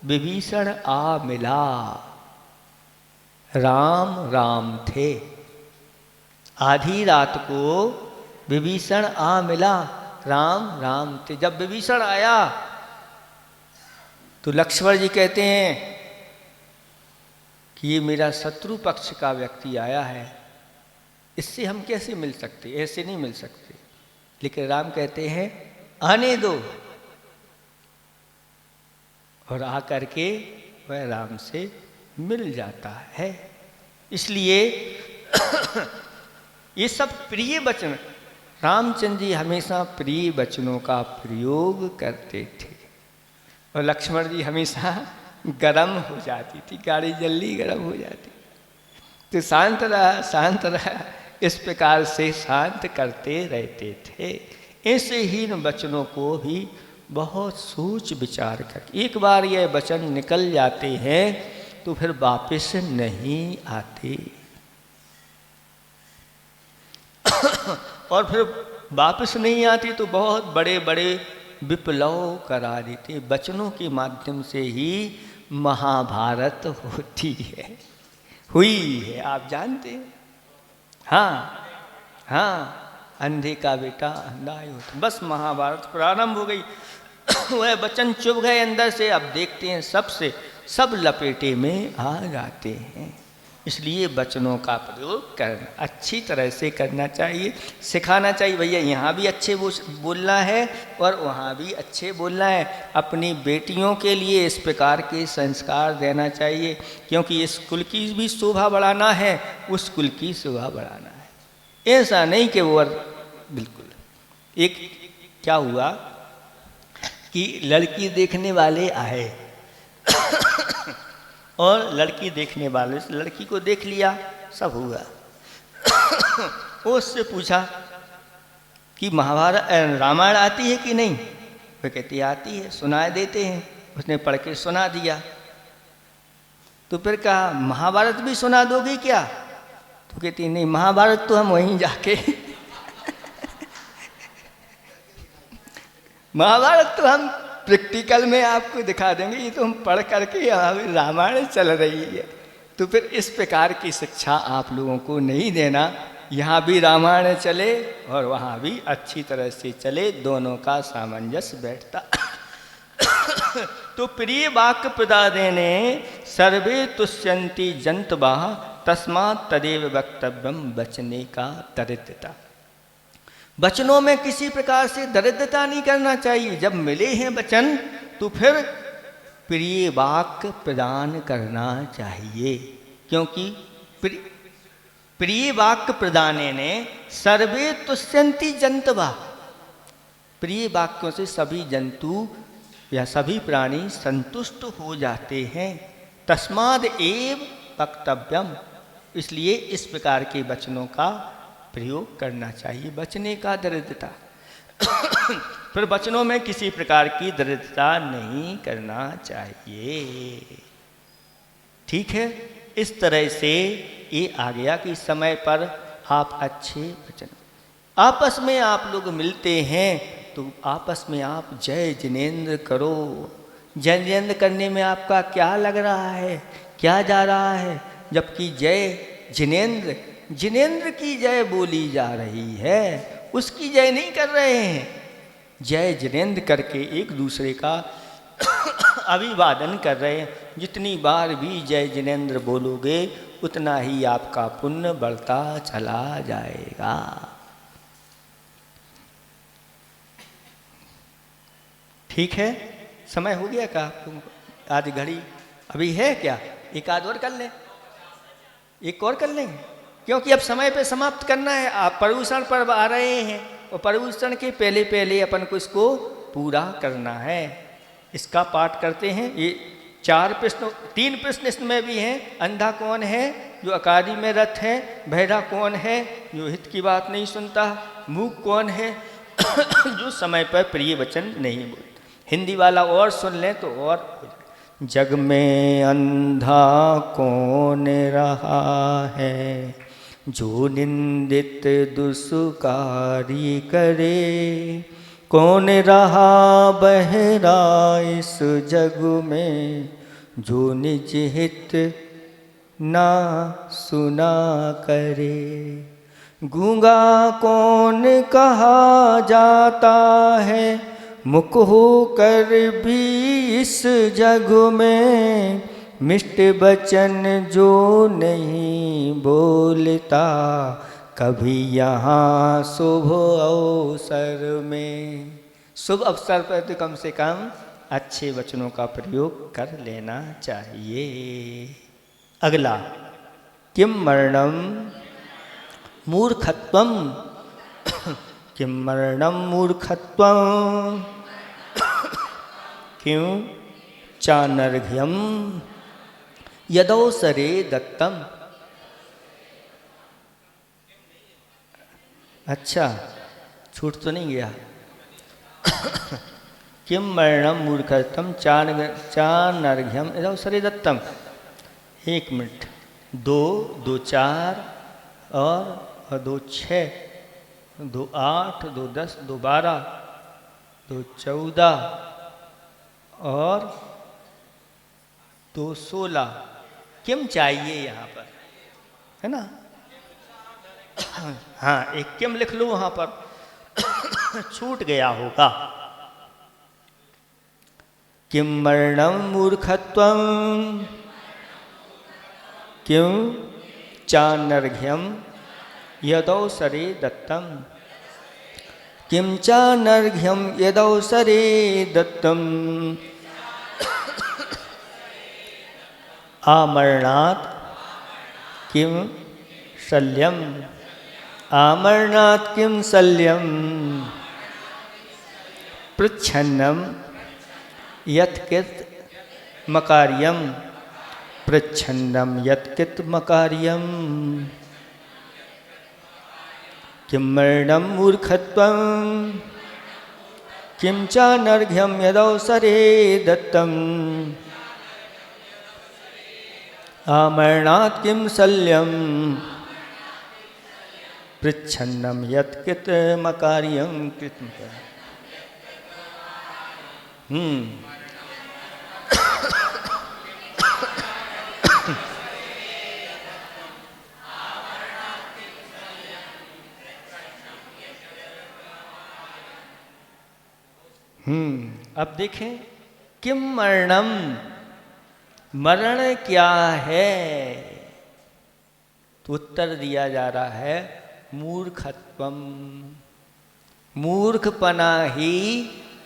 विभीषण आ मिला, राम राम थे। आधी रात को विभीषण आ मिला, राम राम थे। जब विभीषण आया तो लक्ष्मण जी कहते हैं कि ये मेरा शत्रु पक्ष का व्यक्ति आया है, इससे हम कैसे मिल सकते, ऐसे नहीं मिल सकते। लेकिन राम कहते हैं आने दो, और आकर के वह राम से मिल जाता है। इसलिए ये सब प्रिय वचन, रामचंद्र जी हमेशा प्रिय वचनों का प्रयोग करते थे। और लक्ष्मण जी हमेशा गरम हो जाती थी, गाड़ी जल्दी गरम हो जाती। तो शांत रहा, शांत रहा, इस प्रकार से शांत करते रहते थे। ऐसे हीन वचनों को भी बहुत सोच विचार कर, एक बार यह वचन निकल जाते हैं तो फिर वापस नहीं आते। और फिर वापस नहीं आती तो बहुत बड़े बड़े विप्लव करा देते। वचनों के माध्यम से ही महाभारत होती है, हुई है, आप जानते हैं। हाँ हाँ, अंधे का बेटा अंधा ही होता, बस महाभारत प्रारंभ हो गई। वह वचन चुभ गए अंदर से, अब देखते हैं सबसे सब लपेटे में आ जाते हैं। इसलिए वचनों का प्रयोग करना अच्छी तरह से करना चाहिए, सिखाना चाहिए। भैया यहाँ भी अच्छे बोलना है और वहाँ भी अच्छे बोलना है। अपनी बेटियों के लिए इस प्रकार के संस्कार देना चाहिए, क्योंकि इस कुल की भी शोभा बढ़ाना है, उस कुल की शोभा बढ़ाना है। ऐसा नहीं कि वो बिल्कुल। एक क्या हुआ कि लड़की देखने वाले आए और लड़की देखने वाले से लड़की को देख लिया, सब हुआ। वो उससे पूछा कि महाभारत रामायण आती है कि नहीं। वह कहती आती है, सुनाए देते हैं। उसने पढ़ के सुना दिया। तो फिर कहा महाभारत भी सुना दोगी क्या। तो कहती नहीं, महाभारत तो हम वहीं जाके महाभारत तो हम प्रैक्टिकल में आपको दिखा देंगे, ये तो हम पढ़ करके यहाँ भी रामायण चल रही है। तो फिर इस प्रकार की शिक्षा आप लोगों को नहीं देना। यहाँ भी रामायण चले और वहाँ भी अच्छी तरह से चले, दोनों का सामंजस्य बैठता। तो प्रिय वाक्य प्रदादेने सर्वे तुष्यन्ति जंतवा तस्मात् तदेव वक्तव्यम, बचने का दरिद्रता। वचनों में किसी प्रकार से दरिद्रता नहीं करना चाहिए। जब मिले हैं वचन तो फिर प्रिय वाक्य प्रदान करना चाहिए, क्योंकि प्रिय वाक्य प्रदाने ने सर्वे तुष्यन्ति जंतवा। प्रिय वाक्यों से सभी जंतु या सभी प्राणी संतुष्ट हो जाते हैं। तस्माद एव वक्तव्यम, इसलिए इस प्रकार के वचनों का प्रयोग करना चाहिए। बचने का दरिद्रता फिर वचनों में किसी प्रकार की दरिद्रता नहीं करना चाहिए। ठीक है, इस तरह से ये आ गया कि समय पर आप अच्छे वचन, आपस में आप लोग मिलते हैं तो आपस में आप जय जिनेन्द्र करो। जय जिनेन्द्र करने में आपका क्या लग रहा है, क्या जा रहा है, जबकि जय जिनेन्द्र, जिनेन्द्र की जय बोली जा रही है, उसकी जय नहीं कर रहे हैं। जय जिनेन्द्र करके एक दूसरे का अभिवादन कर रहे हैं। जितनी बार भी जय जिनेंद्र बोलोगे उतना ही आपका पुण्य बढ़ता चला जाएगा। ठीक है, समय हो गया का? आज घड़ी अभी है क्या? एक आध और कर लें, एक और कर लेंगे, क्योंकि अब समय पे समाप्त करना है। आप पर्यूषण पर्व आ रहे हैं और पर्यूषण के पहले पहले अपन को इसको पूरा करना है। इसका पाठ करते हैं। ये 4 प्रश्न, 3 प्रश्न इसमें भी हैं। अंधा कौन है जो अकादी में रत है? बहरा कौन है जो हित की बात नहीं सुनता? मूक कौन है जो समय पर प्रिय वचन नहीं बोलता? हिंदी वाला और सुन लें तो और। जग में अंधा कौन रहा है जो निंदित दुष्कारी करे? कौन रहा बहरा इस जग में जो निज हित ना सुना करे? गूंगा कौन कहा जाता है मुख होकर भी इस जग में? मिष्ट बचन जो नहीं बोलता कभी यहाँ शुभ अवसर में। शुभ अवसर पर तो कम से कम अच्छे वचनों का प्रयोग कर लेना चाहिए। अगला, किम मरणम मूर्खत्वम। किम मरणम मूर्खत्वम क्यों चानर्घ्यम यदौसरे दत्तम। अच्छा, छूट तो नहीं गया? किम मरणम मूर्खत्वम चानर्घ्यम यदौसरे दत्तम। 1 मिनट, 2 2 4 और 2 6 2 8 2 10 2 12 2 14 और 2 16। किम चाहिए यहाँ पर, है ना? हाँ, एक किम लिख लो वहाँ पर, छूट गया होगा। किम मरणम मूर्खत्वम क्यों चानर्घ्यम यदौसरे दत्तम। किम चानर्घ्यम यदौसरे दत्तम आमरणात् किम शल्यम। आमरणात् किम शल्यम पृच्छन्नम यत्कित मकार्यम। पृच्छन्नम यत्कित मकार्यम। किम मरणम मूर्खत्वम किम चानर्घ्यम यदौसरे दत्तम आमरणात् किम शल्यम पृच्छन्नम यत्कित मकार्यम कृत। अब देखें, किम मरणम, मरण क्या है? तो उत्तर दिया जा रहा है मूर्खत्वम। मूर्खपना ही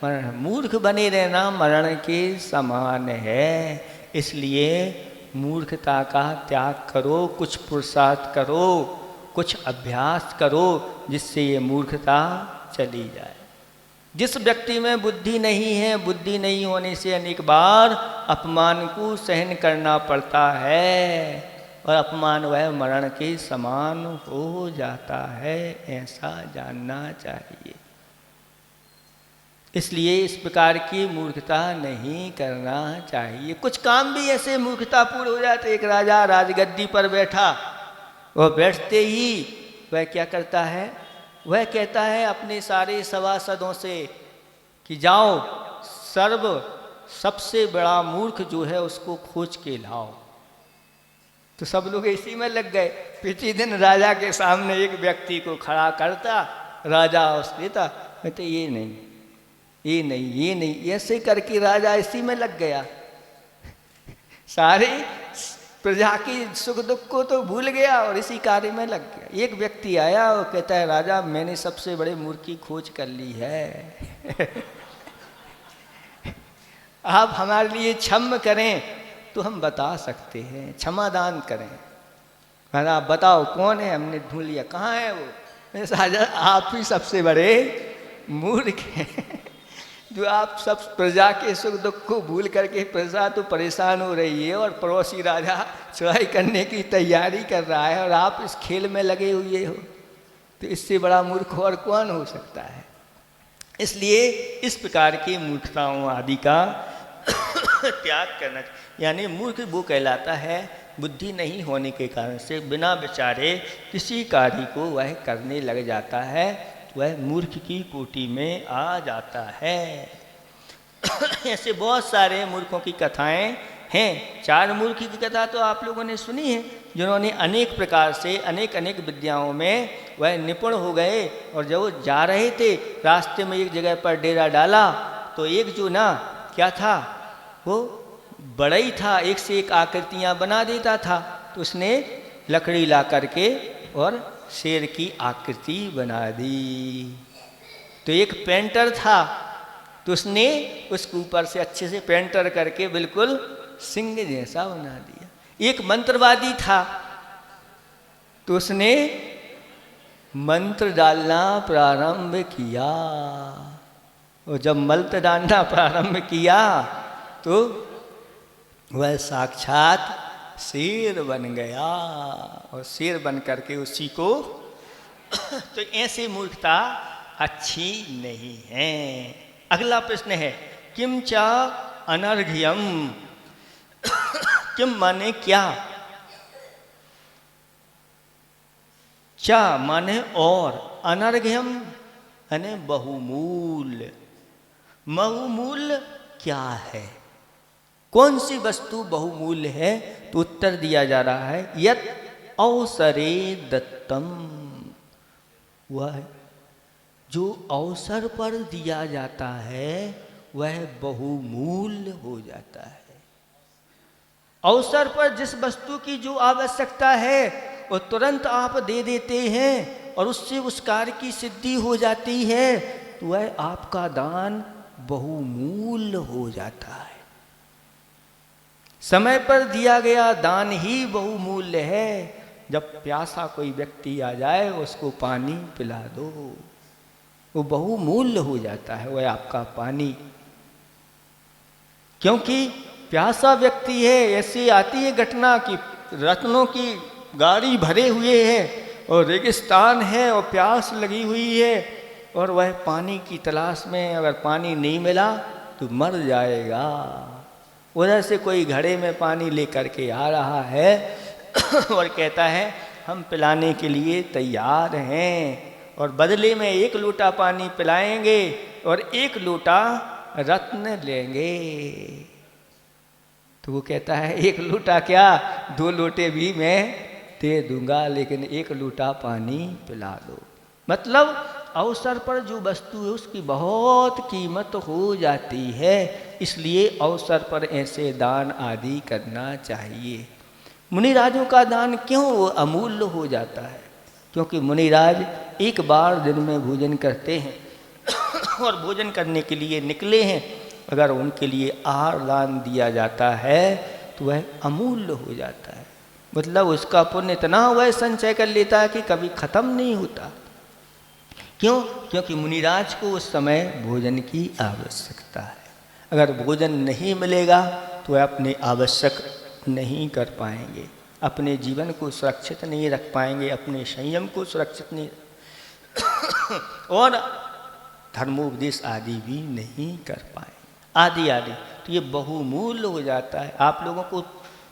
मरण, मूर्ख बने रहना मरण के समान है। इसलिए मूर्खता का त्याग करो, कुछ पुरुषार्थ करो, कुछ अभ्यास करो, जिससे ये मूर्खता चली जाए। जिस व्यक्ति में बुद्धि नहीं है, बुद्धि नहीं होने से अनेक बार अपमान को सहन करना पड़ता है और अपमान वह मरण के समान हो जाता है, ऐसा जानना चाहिए। इसलिए इस प्रकार की मूर्खता नहीं करना चाहिए। कुछ काम भी ऐसे मूर्खतापूर्ण हो जाते। एक राजा राजगद्दी पर बैठा, वह बैठते ही वह क्या करता है? वह कहता है अपने सारे सभासदों से कि जाओ सबसे बड़ा मूर्ख जो है उसको खोज के लाओ। तो सब लोग इसी में लग गए। पिछले दिन राजा के सामने एक व्यक्ति को खड़ा करता, राजा उस देता, कहते ये नहीं, ये नहीं, ये नहीं, ऐसे करके राजा इसी में लग गया। सारे प्रजा की सुख दुख को तो भूल गया और इसी कार्य में लग गया। एक व्यक्ति आया और कहता है, राजा मैंने सबसे बड़े मूर्ख की खोज कर ली है। आप हमारे लिए क्षम करें तो हम बता सकते हैं, क्षमादान करें। राजा आप बताओ कौन है, हमने ढूंढ लिया, कहाँ है वो? राजा आप ही सबसे बड़े मूर्ख हैं, जो आप सब प्रजा के सुख दुख को भूल करके प्रजा तो परेशान हो रही है और पड़ोसी राजा चढ़ाई करने की तैयारी कर रहा है और आप इस खेल में लगे हुए हो। तो इससे बड़ा मूर्ख और कौन हो सकता है? इसलिए इस प्रकार की मूर्खताओं आदि का त्याग करना, यानी मूर्ख वो कहलाता है बुद्धि नहीं होने के कारण से बिना विचारे किसी कार्य को वह करने लग जाता है, वह मूर्ख की कोटि में आ जाता है। ऐसे बहुत सारे मूर्खों की कथाएं हैं। 4 मूर्ख की कथा तो आप लोगों ने सुनी है, जिन्होंने अनेक प्रकार से अनेक अनेक विद्याओं में वह निपुण हो गए। और जब वो जा रहे थे, रास्ते में एक जगह पर डेरा डाला तो एक जो ना क्या था, वो बड़ा ही था, एक से एक आकृतियाँ बना देता था। तो उसने लकड़ी ला करके और शेर की आकृति बना दी। तो एक पेंटर था, तो उसने उसके ऊपर से अच्छे से पेंटर करके बिल्कुल सिंह जैसा बना दिया। एक मंत्रवादी था, तो उसने मंत्र डालना प्रारंभ किया, और जब मंत्र डालना प्रारंभ किया तो वह साक्षात शेर बन गया, और शेर बन करके उसी को तो ऐसी मूर्खता अच्छी नहीं है। अगला प्रश्न है, किम चा अनर्घ्यम। किम माने क्या, चा माने और, अनर्घ्यम यानी बहुमूल्य। बहुमूल्य क्या है, कौन सी वस्तु बहुमूल्य है? तो उत्तर दिया जा रहा है, यत अवसरे दत्तम। वह जो अवसर पर दिया जाता है वह बहुमूल्य हो जाता है। अवसर पर जिस वस्तु की जो आवश्यकता है वो तुरंत आप दे देते हैं और उससे उस कार्य की सिद्धि हो जाती है, तो वह आपका दान बहुमूल्य हो जाता है। समय पर दिया गया दान ही बहुमूल्य है। जब प्यासा कोई व्यक्ति आ जाए उसको पानी पिला दो, वो बहुमूल्य हो जाता है वह आपका पानी। क्योंकि प्यासा व्यक्ति है, ऐसी आती है घटना कि रत्नों की गाड़ी भरे हुए है और रेगिस्तान है और प्यास लगी हुई है और वह पानी की तलाश में, अगर पानी नहीं मिला तो मर जाएगा। उधर से कोई घड़े में पानी लेकर के आ रहा है और कहता है हम पिलाने के लिए तैयार हैं और बदले में 1 लोटा पानी पिलाएंगे और 1 लोटा रत्न लेंगे। तो वो कहता है 1 लोटा क्या, 2 लोटे भी मैं दे दूंगा, लेकिन 1 लोटा पानी पिला दो। मतलब अवसर पर जो वस्तु है उसकी बहुत कीमत हो जाती है, इसलिए अवसर पर ऐसे दान आदि करना चाहिए। मुनिराजों का दान क्यों अमूल्य हो जाता है? क्योंकि मुनिराज एक बार दिन में भोजन करते हैं और भोजन करने के लिए निकले हैं, अगर उनके लिए आहार दान दिया जाता है तो वह अमूल्य हो जाता है। मतलब उसका पुण्य इतना वह संचय कर लेता है कि कभी खत्म नहीं होता। क्यों? क्योंकि मुनिराज को उस समय भोजन की आवश्यकता है। अगर भोजन नहीं मिलेगा तो वह अपने आवश्यक नहीं कर पाएंगे, अपने जीवन को सुरक्षित नहीं रख पाएंगे, अपने संयम को सुरक्षित नहीं और धर्मोपदेश आदि भी नहीं कर पाएंगे, आदि आदि। तो ये बहुमूल्य हो जाता है। आप लोगों को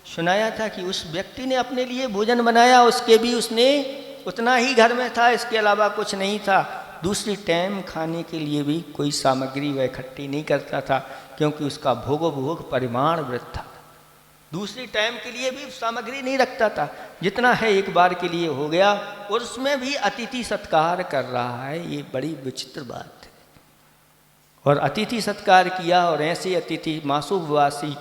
सुनाया था कि उस व्यक्ति ने अपने लिए भोजन बनाया, उसके भी उसने उतना ही घर में था, इसके अलावा कुछ नहीं था। दूसरी टाइम खाने के लिए भी कोई सामग्री वह इकट्ठी नहीं करता था, क्योंकि उसका भोग परिमाण वृद्ध था। दूसरी टाइम के लिए भी सामग्री नहीं रखता था, जितना है एक बार के लिए हो गया, और उसमें भी अतिथि सत्कार कर रहा है। ये बड़ी विचित्र बात है। और अतिथि सत्कार किया। और ऐसे अतिथि मासुवासी,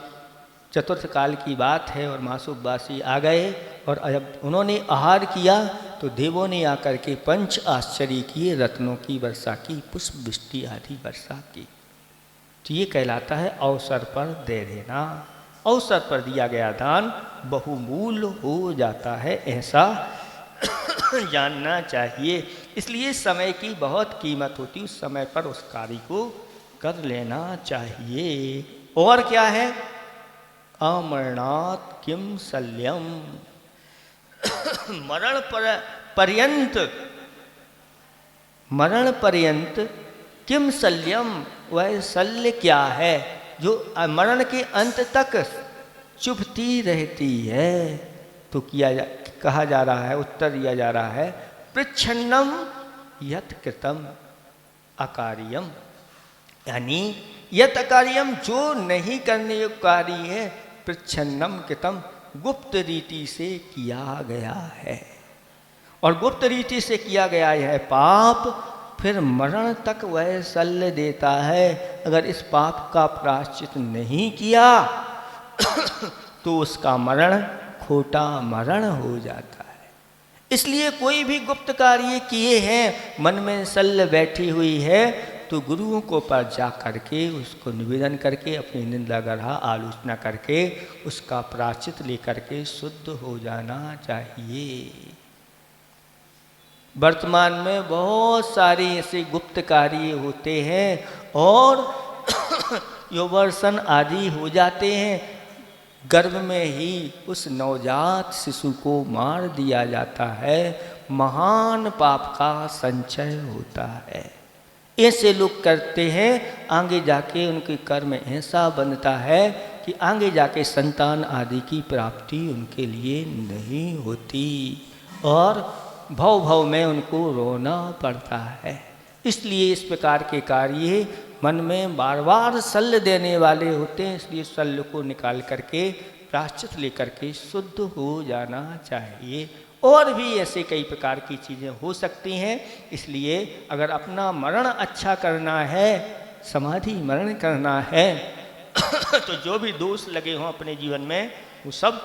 चतुर्थ काल की बात है, और मासुवासी आ गए और जब उन्होंने आहार किया तो देवों ने आकर के पंच आश्चर्य किए, रत्नों की वर्षा की, पुष्प वृष्टि आदि वर्षा की। तो ये कहलाता है अवसर पर दे देना। अवसर पर दिया गया दान बहुमूल्य हो जाता है, ऐसा जानना चाहिए। इसलिए समय की बहुत कीमत होती, उस समय पर उस कार्य को कर लेना चाहिए। और क्या है? अमरणात् किम शल्यम, मरण पर्यंत किम शल्यम, वह शल्य क्या है जो मरण के अंत तक चुभती रहती है। तो कहा जा रहा है, उत्तर दिया जा रहा है, पृच्छन्नम यत् कृतम अकार्यम, यानी यत् अकार्यम, जो नहीं करने योग्य कार्य है, पृच्छन्नम कृतम, गुप्त रीति से किया गया है। और गुप्त रीति से किया गया यह पाप फिर मरण तक वह शल्य देता है। अगर इस पाप का प्रायश्चित नहीं किया तो उसका मरण खोटा मरण हो जाता है। इसलिए कोई भी गुप्त कार्य किए हैं, मन में शल्य बैठी हुई है, तो गुरुओं को पर जा करके उसको निवेदन करके, अपनी निंदा गढ़ा आलोचना करके उसका प्रायश्चित लेकर के शुद्ध हो जाना चाहिए। वर्तमान में बहुत सारे ऐसे गुप्त कार्य होते हैं और योवर्सन आदि हो जाते हैं। गर्भ में ही उस नवजात शिशु को मार दिया जाता है, महान पाप का संचय होता है। ऐसे लोग करते हैं, आगे जाके उनके कर्म ऐसा बनता है कि आगे जाके संतान आदि की प्राप्ति उनके लिए नहीं होती और भव भव में उनको रोना पड़ता है। इसलिए इस प्रकार के कार्य मन में बार बार शल्य देने वाले होते हैं। इसलिए शल्य को निकाल करके प्रायश्चित लेकर के शुद्ध हो जाना चाहिए। और भी ऐसे कई प्रकार की चीज़ें हो सकती हैं। इसलिए अगर अपना मरण अच्छा करना है, समाधि मरण करना है तो जो भी दोष लगे हों अपने जीवन में वो सब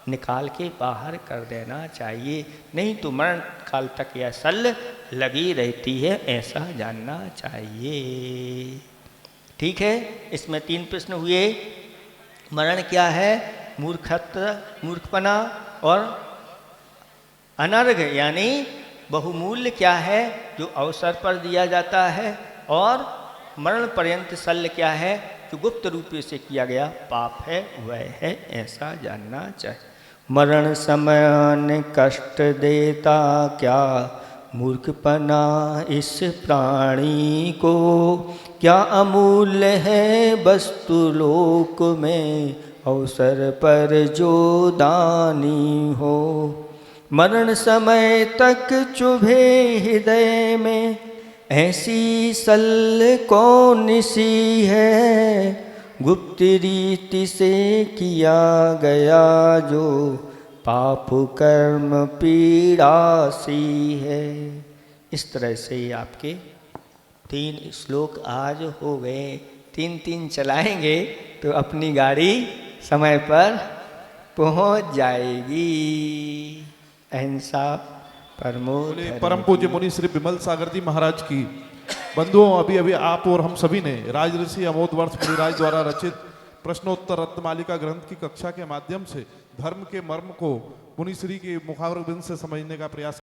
निकाल के बाहर कर देना चाहिए, नहीं तो मरण काल तक यह शल्य लगी रहती है, ऐसा जानना चाहिए। ठीक है, इसमें 3 प्रश्न हुए। मरण क्या है? मूर्खपना और अनर्घ यानी बहुमूल्य क्या है जो अवसर पर दिया जाता है, और मरण पर्यंत शल्य क्या है जो गुप्त रूप से किया गया पाप है, वह है, ऐसा जानना चाहिए। मरण समय कष्ट देता क्या मूर्खपना इस प्राणी को, क्या अमूल्य है वस्तु लोक में अवसर पर जो दानी हो। मरण समय तक चुभे हृदय में ऐसी शल्य कौन सी है, गुप्त रीति से किया गया जो पाप कर्म पीड़ा सी है। इस तरह से आपके 3 श्लोक आज हो गए। 3-3 चलाएंगे तो अपनी गाड़ी समय पर पहुंच जाएगी। अहिंसा परमो धर्म। परम पूज्य मुनि श्री विमल सागर जी महाराज की। बंधुओं, अभी अभी आप और हम सभी ने राजऋषि अमोद वर्ष मुनिराज द्वारा रचित प्रश्नोत्तर रत्नमालिका ग्रंथ की कक्षा के माध्यम से धर्म के मर्म को मुनिश्री के मुखारबिंद से समझने का प्रयास